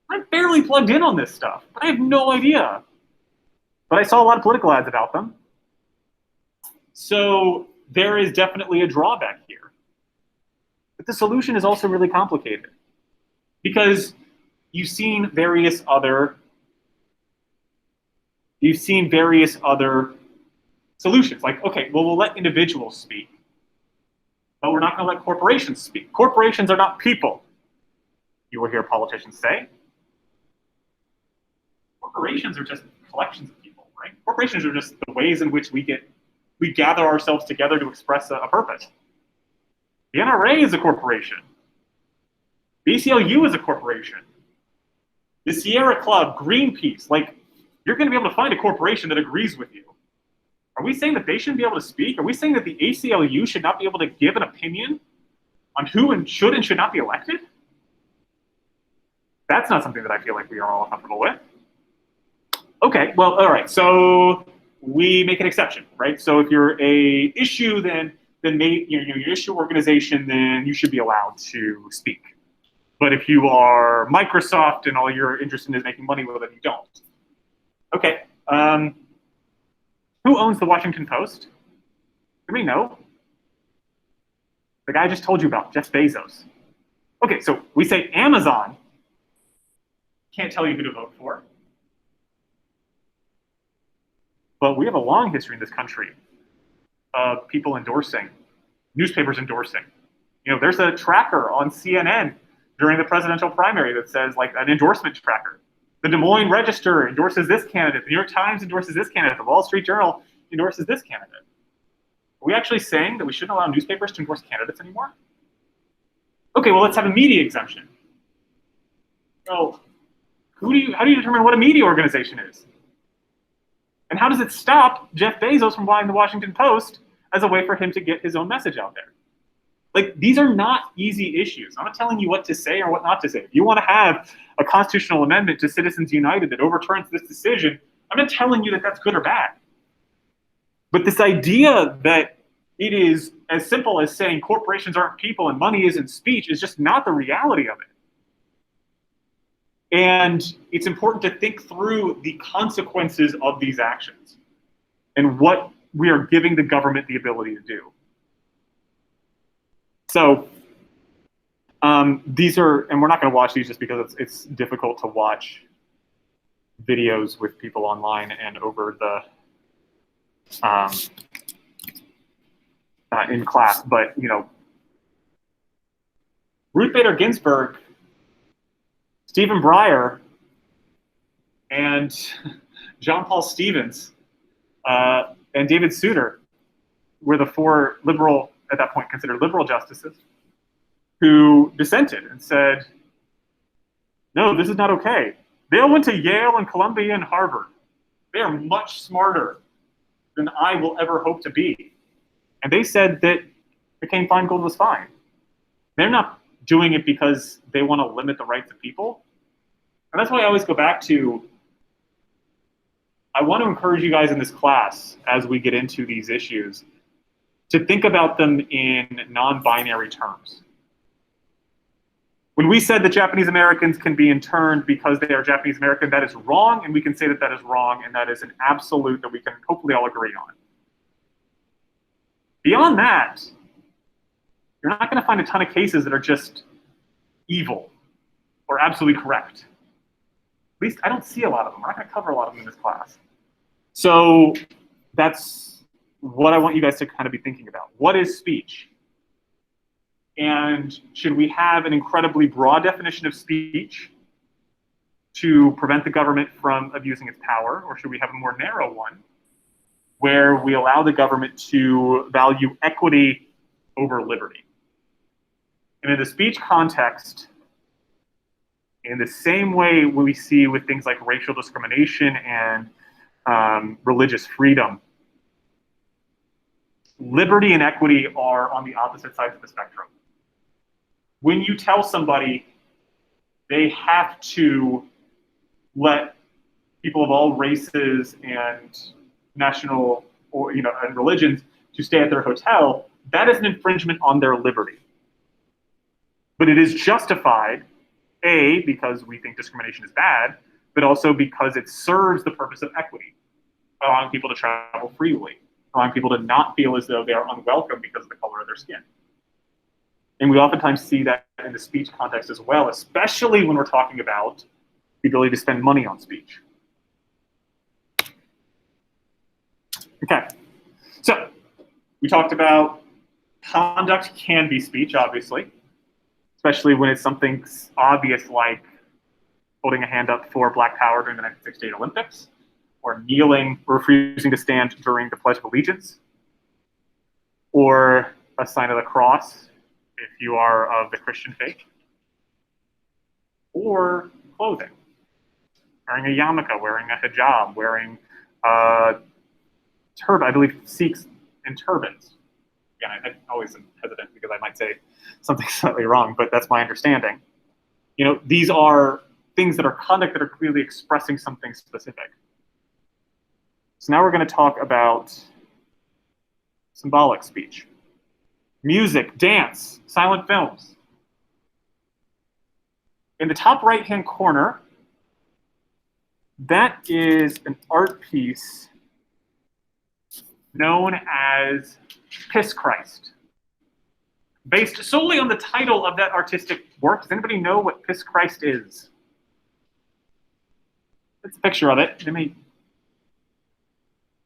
S1: I'm barely plugged in on this stuff, but I have no idea. But I saw a lot of political ads about them. So there is definitely a drawback here. But the solution is also really complicated, because you've seen various other solutions. Like, okay, well, we'll let individuals speak, but we're not going to let corporations speak. Corporations are not people, you will hear politicians say. Corporations are just collections of people, right? Corporations are just the ways in which we gather ourselves together to express a purpose. The NRA is a corporation. The ACLU is a corporation. The Sierra Club, Greenpeace, you're going to be able to find a corporation that agrees with you. Are we saying that they shouldn't be able to speak? Are we saying that the ACLU should not be able to give an opinion on who should and should not be elected? That's not something that I feel like we are all comfortable with. Okay, well, all right, so we make an exception, right? So if you're a issue, then your issue organization, then you should be allowed to speak. But if you are Microsoft and all you're interested in is making money with it, you don't. Okay. Who owns the Washington Post? Do we know? The guy I just told you about, Jeff Bezos. Okay, so we say Amazon. Can't tell you who to vote for. But we have a long history in this country of people endorsing, newspapers endorsing. There's a tracker on CNN during the presidential primary that says, an endorsement tracker. The Des Moines Register endorses this candidate. The New York Times endorses this candidate. The Wall Street Journal endorses this candidate. Are we actually saying that we shouldn't allow newspapers to endorse candidates anymore? Okay, well, let's have a media exemption. Well, how do you determine what a media organization is? And how does it stop Jeff Bezos from buying the Washington Post as a way for him to get his own message out there? These are not easy issues. I'm not telling you what to say or what not to say. If you want to have a constitutional amendment to Citizens United that overturns this decision, I'm not telling you that that's good or bad. But this idea that it is as simple as saying corporations aren't people and money isn't speech is just not the reality of it. And it's important to think through the consequences of these actions and what we are giving the government the ability to do. So these are, and we're not going to watch these just because it's difficult to watch videos with people online and over the in class. But Ruth Bader Ginsburg Stephen Breyer and John Paul Stevens and David Souter were the four liberal, at that point considered liberal justices, who dissented and said, no, this is not okay. They all went to Yale and Columbia and Harvard. They are much smarter than I will ever hope to be. And they said that McCain-Feingold was fine. They're not doing it because they want to limit the rights of people. And that's why I always go back to, I want to encourage you guys in this class, as we get into these issues, to think about them in non-binary terms. When we said that Japanese Americans can be interned because they are Japanese American, that is wrong, and we can say that that is wrong, and that is an absolute that we can hopefully all agree on. Beyond that, you're not going to find a ton of cases that are just evil or absolutely correct. At least I don't see a lot of them. We're not going to cover a lot of them in this class. So that's what I want you guys to kind of be thinking about. What is speech? And should we have an incredibly broad definition of speech to prevent the government from abusing its power, or should we have a more narrow one where we allow the government to value equity over liberty? And in the speech context, in the same way we see with things like racial discrimination and religious freedom, liberty and equity are on the opposite sides of the spectrum. When you tell somebody they have to let people of all races and national or and religions to stay at their hotel, that is an infringement on their liberty. But it is justified, A, because we think discrimination is bad, but also because it serves the purpose of equity, allowing people to travel freely, allowing people to not feel as though they are unwelcome because of the color of their skin. And we oftentimes see that in the speech context as well, especially when we're talking about the ability to spend money on speech. Okay, so we talked about conduct can be speech, obviously, especially when it's something obvious like holding a hand up for Black Power during the 1968 Olympics, or kneeling, refusing to stand during the Pledge of Allegiance, or a sign of the cross if you are of the Christian faith, or clothing, wearing a yarmulke, wearing a hijab, wearing a turban. I believe Sikhs in turbans. Again, I always am hesitant because I might say something slightly wrong, but that's my understanding. These are things that are conduct that are clearly expressing something specific. So now we're going to talk about symbolic speech. Music, dance, silent films. In the top right-hand corner, that is an art piece known as Piss Christ, based solely on the title of that artistic work. Does anybody know what Piss Christ is? It's a picture of it.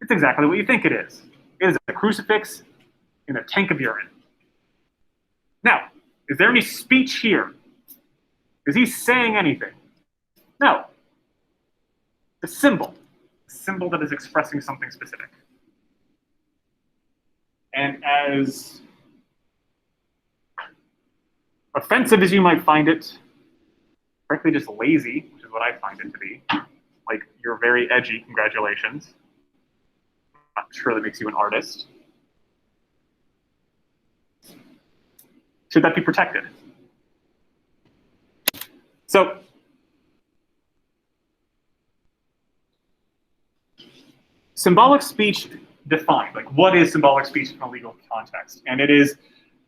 S1: It's exactly what you think it is. It is a crucifix in a tank of urine. Now, is there any speech here? Is he saying anything? No. A symbol that is expressing something specific. And as offensive as you might find it, frankly just lazy, which is what I find it to be, like you're very edgy, congratulations. I'm not sure that makes you an artist. Should that be protected? So, symbolic speech defined, like what is symbolic speech in a legal context? And it is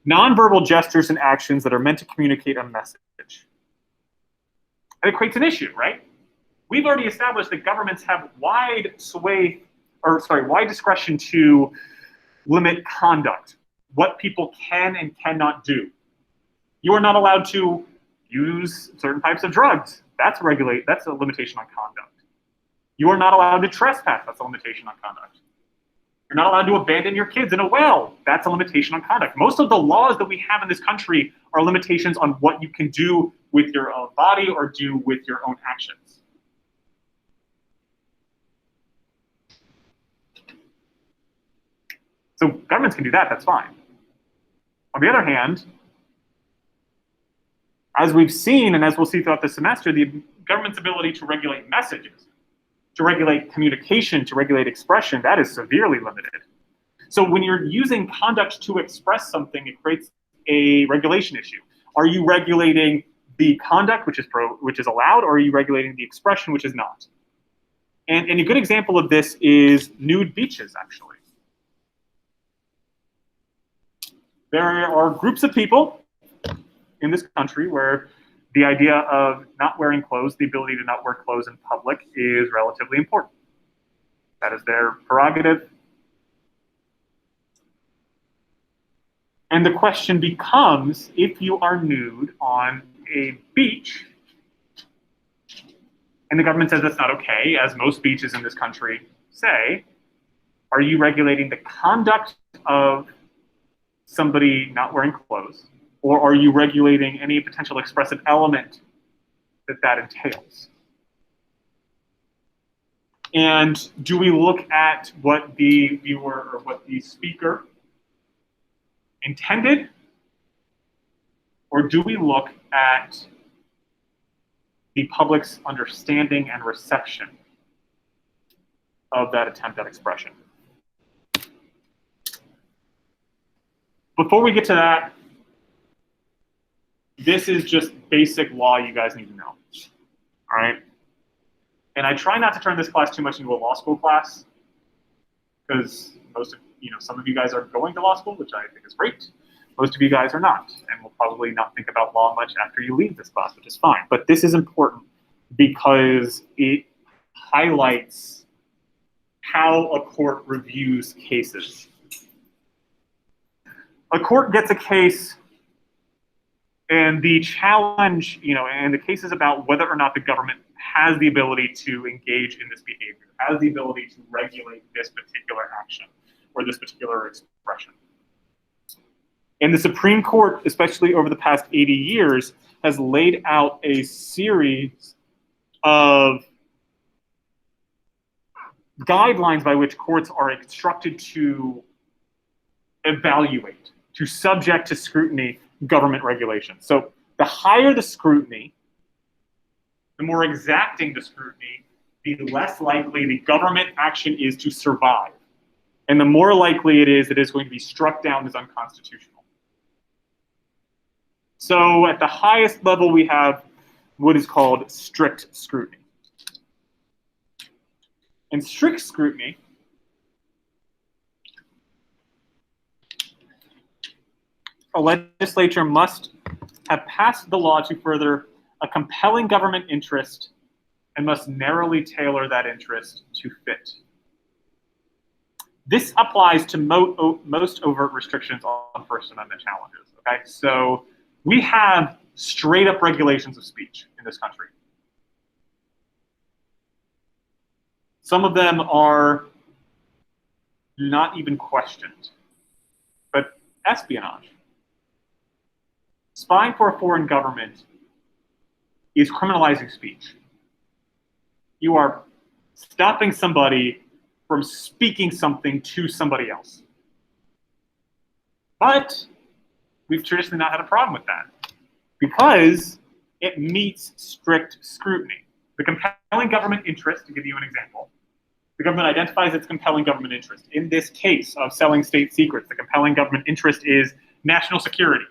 S1: nonverbal gestures and actions that are meant to communicate a message. And it creates an issue, right? We've already established that governments have wide discretion to limit conduct, what people can and cannot do. You are not allowed to use certain types of drugs. That's a limitation on conduct. You are not allowed to trespass. That's a limitation on conduct. You're not allowed to abandon your kids in a well. That's a limitation on conduct. Most of the laws that we have in this country are limitations on what you can do with your own body or do with your own actions. So governments can do that, that's fine. On the other hand, as we've seen and as we'll see throughout the semester, the government's ability to regulate messages, to regulate communication, to regulate expression, that is severely limited. So when you're using conduct to express something, it creates a regulation issue. Are you regulating the conduct, which is allowed, or are you regulating the expression, which is not? And a good example of this is nude beaches, actually. There are groups of people in this country where the idea of not wearing clothes, the ability to not wear clothes in public, is relatively important. That is their prerogative. And the question becomes, if you are nude on a beach, and the government says that's not okay, as most beaches in this country say, are you regulating the conduct of somebody not wearing clothes, or are you regulating any potential expressive element that entails? And do we look at what the viewer or what the speaker intended, or do we look at the public's understanding and reception of that attempt at expression? Before we get to that, this is just basic law you guys need to know, all right? And I try not to turn this class too much into a law school class, because some of you guys are going to law school, which I think is great. Most of you guys are not, and will probably not think about law much after you leave this class, which is fine. But this is important because it highlights how a court reviews cases. A court gets a case, and the challenge, and the case is about whether or not the government has the ability to engage in this behavior, has the ability to regulate this particular action or this particular expression. And the Supreme Court, especially over the past 80 years, has laid out a series of guidelines by which courts are instructed to evaluate, to subject to scrutiny, government regulation. So the higher the scrutiny, the more exacting the scrutiny, the less likely the government action is to survive. And the more likely it is going to be struck down as unconstitutional. So at the highest level, we have what is called strict scrutiny. And strict scrutiny a legislature must have passed the law to further a compelling government interest and must narrowly tailor that interest to fit. This applies to most overt restrictions on First Amendment challenges, okay? So we have straight up regulations of speech in this country. Some of them are not even questioned, but espionage. Spying for a foreign government is criminalizing speech. You are stopping somebody from speaking something to somebody else. But we've traditionally not had a problem with that because it meets strict scrutiny. The compelling government interest, to give you an example, the government identifies its compelling government interest. In this case of selling state secrets, the compelling government interest is national security.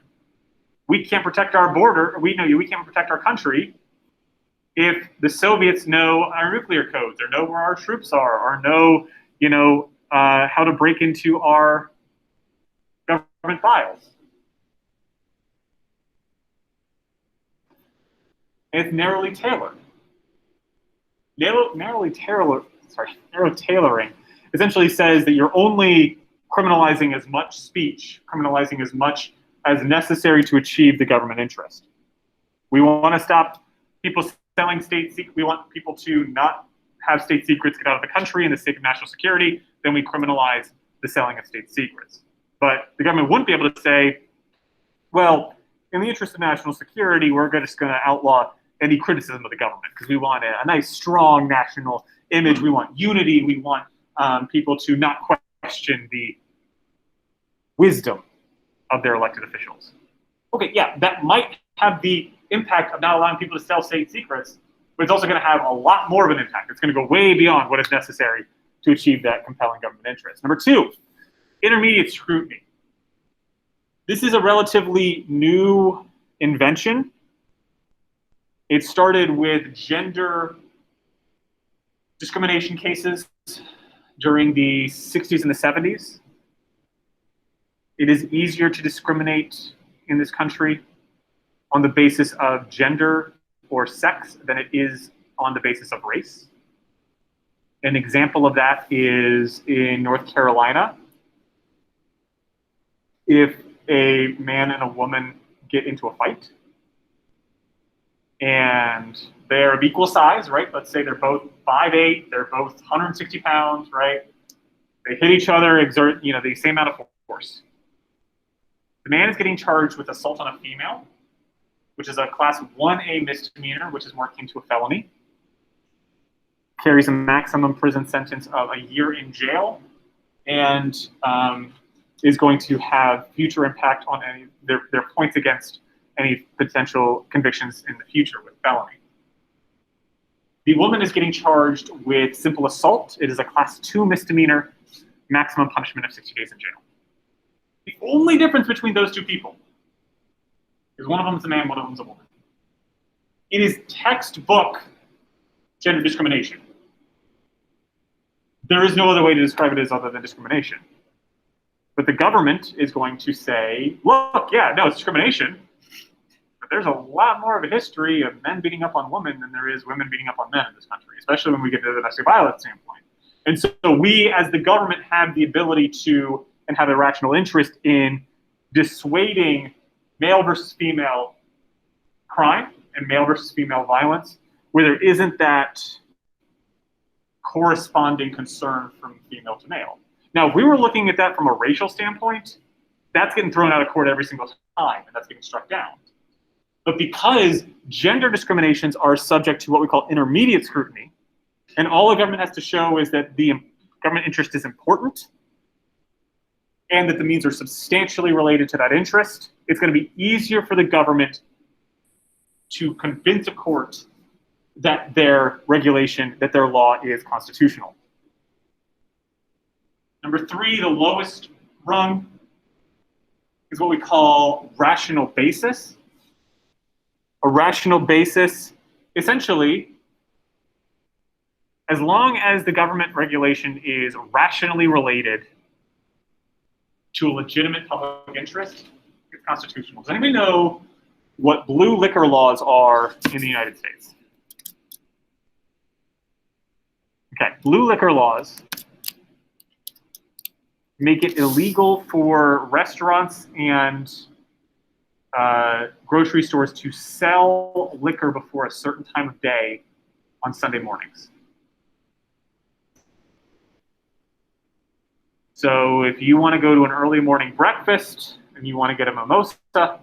S1: We can't protect our border, we can't protect our country if the Soviets know our nuclear codes, or know where our troops are, or know, how to break into our government files. And it's narrowly tailored. Narrow tailoring essentially says that you're only criminalizing as much speech, criminalizing as much as necessary to achieve the government interest. We want to stop people selling state secrets. We want people to not have state secrets get out of the country in the sake of national security. Then we criminalize the selling of state secrets. But the government wouldn't be able to say, well, in the interest of national security, we're just going to outlaw any criticism of the government because we want a nice, strong national image. We want unity. We want people to not question the wisdom of their elected officials. Okay, yeah, that might have the impact of not allowing people to sell state secrets, but it's also going to have a lot more of an impact. It's going to go way beyond what is necessary to achieve that compelling government interest. Number two, intermediate scrutiny. This is a relatively new invention. It started with gender discrimination cases during the 60s and the 70s. It is easier to discriminate in this country on the basis of gender or sex than it is on the basis of race. An example of that is in North Carolina. If a man and a woman get into a fight and they're of equal size, right? Let's say they're both 5'8", they're both 160 pounds, right? They hit each other, exert, the same amount of force. The man is getting charged with assault on a female, which is a class 1A misdemeanor, which is more akin to a felony. Carries a maximum prison sentence of a year in jail, and is going to have future impact on any their points against any potential convictions in the future with felony. The woman is getting charged with simple assault. It is a class 2 misdemeanor, maximum punishment of 60 days in jail. The only difference between those two people is one of them is a man, one of them is a woman. It is textbook gender discrimination. There is no other way to describe it as other than discrimination. But the government is going to say, look, yeah, no, it's discrimination, but there's a lot more of a history of men beating up on women than there is women beating up on men in this country, especially when we get to the domestic violence standpoint. And so we, as the government, have the ability to and have a rational interest in dissuading male versus female crime and male versus female violence, where there isn't that corresponding concern from female to male. Now, if we were looking at that from a racial standpoint, that's getting thrown out of court every single time, and that's getting struck down. But because gender discriminations are subject to what we call intermediate scrutiny, and all the government has to show is that the government interest is important, and that the means are substantially related to that interest, it's going to be easier for the government to convince a court that their regulation, that their law is constitutional. Number three, the lowest rung, is what we call rational basis. A rational basis, essentially, as long as the government regulation is rationally related to a legitimate public interest, it's constitutional. Does anybody know what blue liquor laws are in the United States? Okay, blue liquor laws make it illegal for restaurants and grocery stores to sell liquor before a certain time of day on Sunday mornings. So if you want to go to an early morning breakfast and you want to get a mimosa, tough,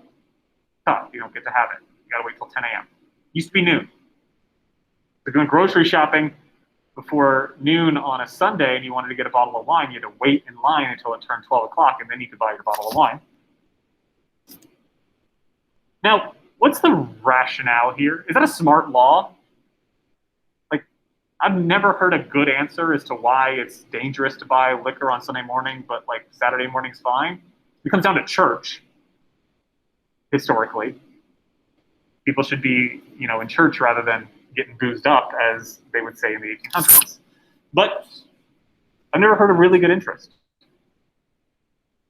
S1: you don't get to have it. You got to wait till 10 a.m. Used to be noon. If you're doing grocery shopping before noon on a Sunday and you wanted to get a bottle of wine, you had to wait in line until it turned 12 o'clock and then you could buy your bottle of wine. Now, what's the rationale here? Is that a smart law? Like, I've never heard a good answer as to why it's dangerous to buy liquor on Sunday morning, but like Saturday morning's fine. It comes down to church, historically. People should be, in church rather than getting boozed up, as they would say in the 1800s. But I've never heard a really good interest.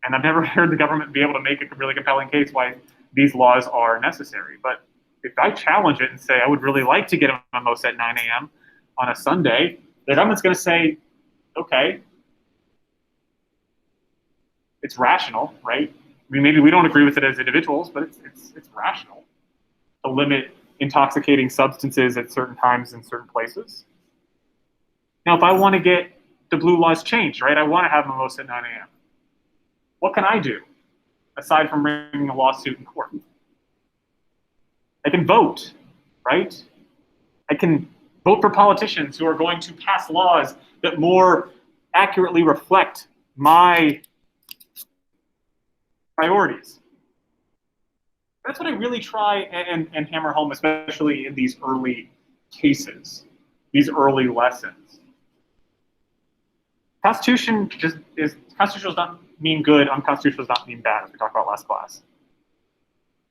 S1: And I've never heard the government be able to make a really compelling case why these laws are necessary. But if I challenge it and say, I would really like to get a mimosa at 9 a.m. on a Sunday, the government's going to say, okay, it's rational, right? I mean, maybe we don't agree with it as individuals, but it's rational to limit intoxicating substances at certain times in certain places. Now, if I want to get the blue laws changed, right? I want to have mimosa at 9 a.m. What can I do aside from bringing a lawsuit in court? I can vote, right? I can vote for politicians who are going to pass laws that more accurately reflect my priorities. That's what I really try and hammer home, especially in these early cases, these early lessons. Constitution constitutional does not mean good, unconstitutional does not mean bad, as we talked about last class.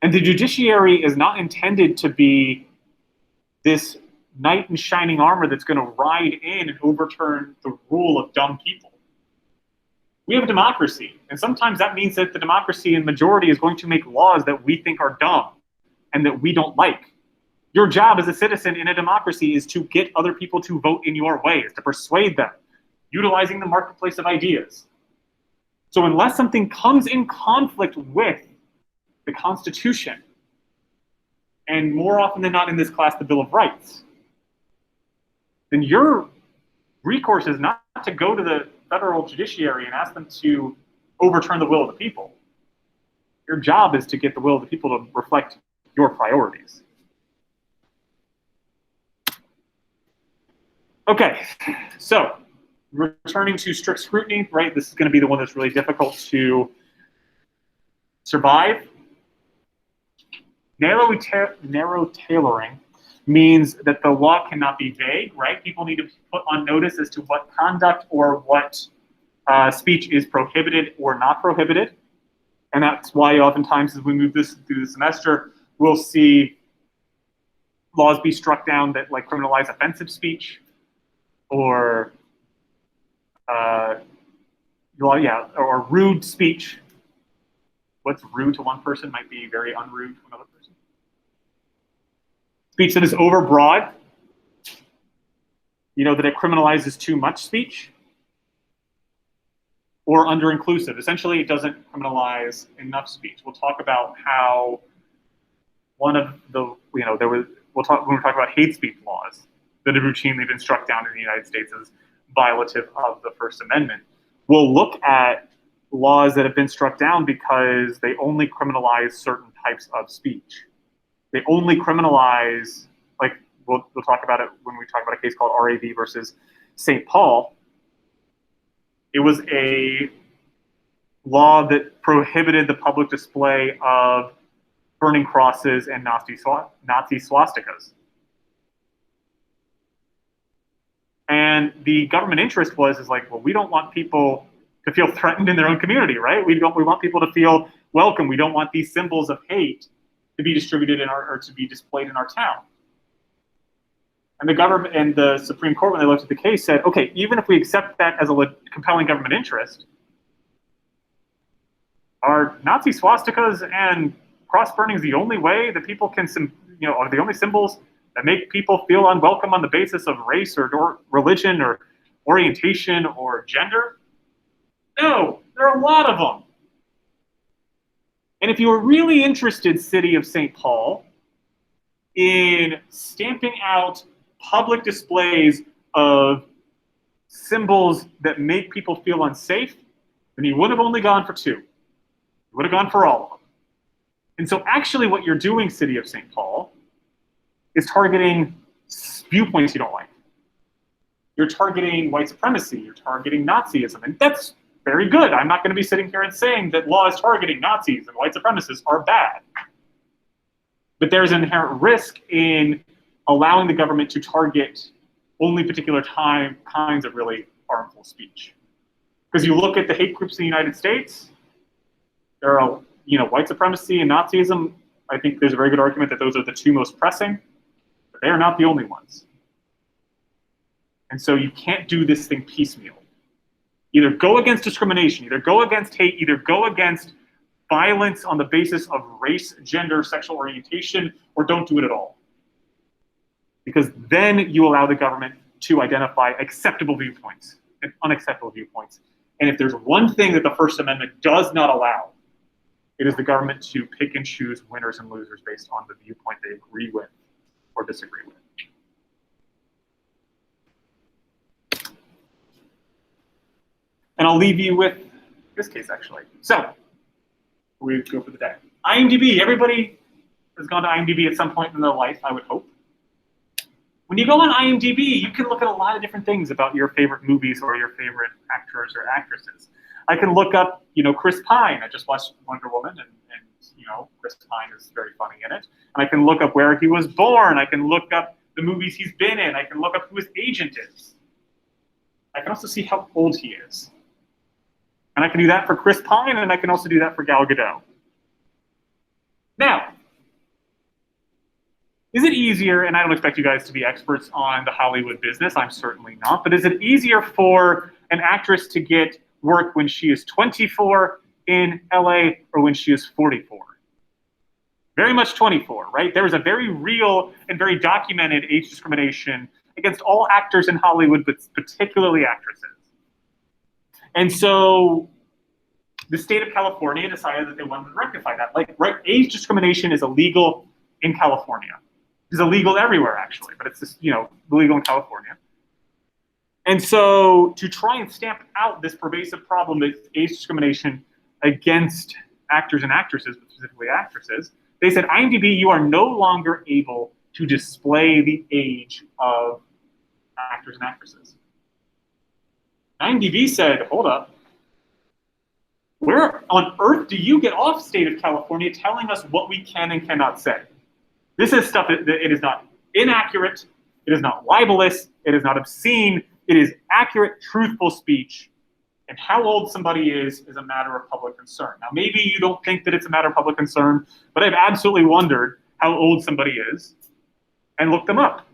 S1: And the judiciary is not intended to be this knight in shining armor that's going to ride in and overturn the rule of dumb people. We have a democracy, and sometimes that means that the democracy and majority is going to make laws that we think are dumb and that we don't like. Your job as a citizen in a democracy is to get other people to vote in your way, is to persuade them, utilizing the marketplace of ideas. So unless something comes in conflict with the Constitution, and more often than not in this class, the Bill of Rights, then your recourse is not to go to the federal judiciary and ask them to overturn the will of the people. Your job is to get the will of the people to reflect your priorities. Okay, so returning to strict scrutiny, right? This is going to be the one that's really difficult to survive. Narrow tailoring means that the law cannot be vague, right? People need to be put on notice as to what conduct or what speech is prohibited or not prohibited. And that's why oftentimes as we move this through the semester, we'll see laws be struck down that like criminalize offensive speech or or rude speech. What's rude to one person might be very unrude to another person. Speech that is overbroad, that it criminalizes too much speech, or under-inclusive. Essentially, it doesn't criminalize enough speech. We'll talk about how one of the, when we talk about hate speech laws that have routinely been struck down in the United States as violative of the First Amendment. We'll look at laws that have been struck down because they only criminalize certain types of speech. They only criminalize, like we'll talk about it when we talk about a case called RAV versus St. Paul. It was a law that prohibited the public display of burning crosses and Nazi swastikas. And the government interest is like, well, we don't want people to feel threatened in their own community, right? We want people to feel welcome. We don't want these symbols of hate to be distributed or to be displayed in our town. And the government and the Supreme Court, when they looked at the case, said, okay, even if we accept that as a compelling government interest, are Nazi swastikas and cross burning the only way that people can, are the only symbols that make people feel unwelcome on the basis of race or religion or orientation or gender? No, there are a lot of them. And if you were really interested, City of St. Paul, in stamping out public displays of symbols that make people feel unsafe, then you wouldn't have only gone for two. You would have gone for all of them. And so actually what you're doing, City of St. Paul, is targeting viewpoints you don't like. You're targeting white supremacy, you're targeting Nazism, and that's very good. I'm not going to be sitting here and saying that laws targeting Nazis and white supremacists are bad. But there's an inherent risk in allowing the government to target only particular kinds of really harmful speech. Because you look at the hate groups in the United States, there are, white supremacy and Nazism. I think there's a very good argument that those are the two most pressing, but they are not the only ones. And so you can't do this thing piecemeal. Either go against discrimination, either go against hate, either go against violence on the basis of race, gender, sexual orientation, or don't do it at all. Because then you allow the government to identify acceptable viewpoints and unacceptable viewpoints. And if there's one thing that the First Amendment does not allow, it is the government to pick and choose winners and losers based on the viewpoint they agree with or disagree with. And I'll leave you with this case, actually. So, we go for the day. IMDb. Everybody has gone to IMDb at some point in their life, I would hope. When you go on IMDb, you can look at a lot of different things about your favorite movies or your favorite actors or actresses. I can look up, Chris Pine. I just watched Wonder Woman, and Chris Pine is very funny in it. And I can look up where he was born. I can look up the movies he's been in. I can look up who his agent is. I can also see how old he is. And I can do that for Chris Pine, and I can also do that for Gal Gadot. Now, is it easier, and I don't expect you guys to be experts on the Hollywood business, I'm certainly not, but is it easier for an actress to get work when she is 24 in LA or when she is 44? Very much 24, right? There is a very real and very documented age discrimination against all actors in Hollywood, but particularly actresses. And so the state of California decided that they wanted to rectify that. Age discrimination is illegal in California. It's illegal everywhere, actually, but it's just, illegal in California. And so to try and stamp out this pervasive problem with age discrimination against actors and actresses, but specifically actresses, they said, IMDb, you are no longer able to display the age of actors and actresses. IMDb said, hold up. Where on earth do you get off, state of California, telling us what we can and cannot say? This is stuff that it is not inaccurate, it is not libelous, it is not obscene, it is accurate, truthful speech. And how old somebody is a matter of public concern. Now, maybe you don't think that it's a matter of public concern, but I've absolutely wondered how old somebody is and looked them up.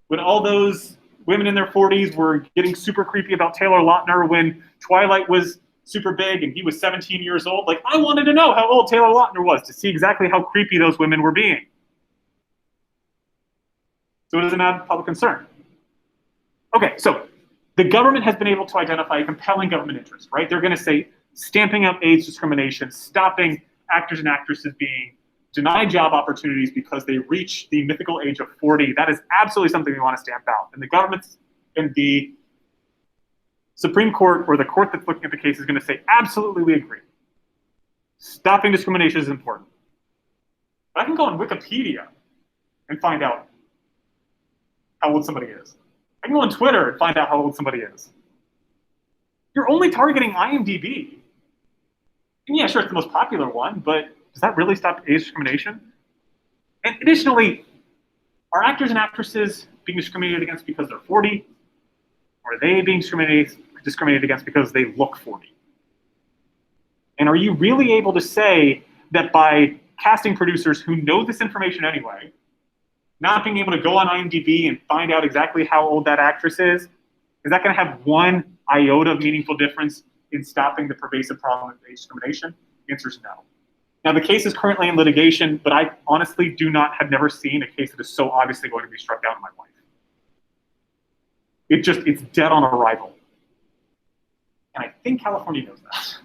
S1: When all those women in their 40s were getting super creepy about Taylor Lautner when Twilight was super big and he was 17 years old, I wanted to know how old Taylor Lautner was to see exactly how creepy those women were being. So it is a matter of public concern. Okay, so the government has been able to identify a compelling government interest, right? They're going to say stamping out age discrimination, stopping actors and actresses being denied job opportunities because they reach the mythical age of 40. That is absolutely something we want to stamp out. And the government and the Supreme Court, or the court that's looking at the case, is going to say, absolutely, we agree. Stopping discrimination is important. But I can go on Wikipedia and find out how old somebody is. I can go on Twitter and find out how old somebody is. You're only targeting IMDb. And yeah, sure, it's the most popular one, but does that really stop age discrimination? And additionally, are actors and actresses being discriminated against because they're 40? Or are they being discriminated against because they look 40? And are you really able to say that by casting producers who know this information anyway, not being able to go on IMDb and find out exactly how old that actress is that going to have one iota of meaningful difference in stopping the pervasive problem of age discrimination? The answer is no. Now, the case is currently in litigation, but I honestly have never seen a case that is so obviously going to be struck down in my life. It's dead on arrival. And I think California knows that.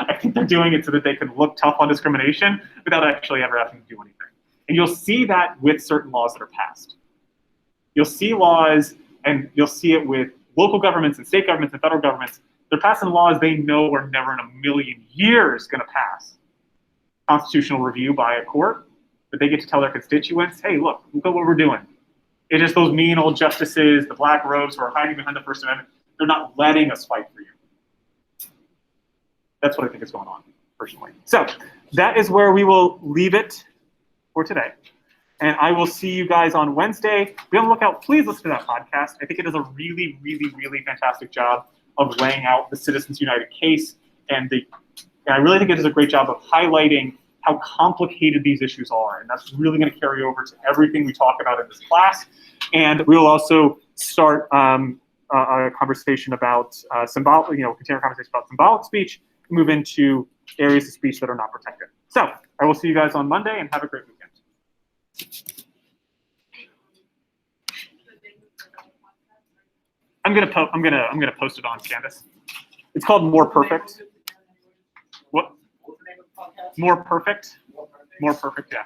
S1: I think they're doing it so that they can look tough on discrimination without actually ever having to do anything. And you'll see that with certain laws that are passed. You'll see laws, and you'll see it with local governments and state governments and federal governments. They're passing laws they know are never in a million years going to pass constitutional review by a court, but they get to tell their constituents, hey, look at what we're doing. It's just those mean old justices, the black robes who are hiding behind the First Amendment, they're not letting us fight for you. That's what I think is going on, personally. So that is where we will leave it for today. And I will see you guys on Wednesday. Be on the lookout. Please listen to that podcast. I think it does a really, really, really fantastic job of laying out the Citizens United case. And I really think it does a great job of highlighting how complicated these issues are. And that's really going to carry over to everything we talk about in this class. And we will also start a conversation about continue a conversation about symbolic speech, move into areas of speech that are not protected. So I will see you guys on Monday, and have a great weekend. I'm gonna post it on Canvas. It's called More Perfect. What? More Perfect? More Perfect, yeah.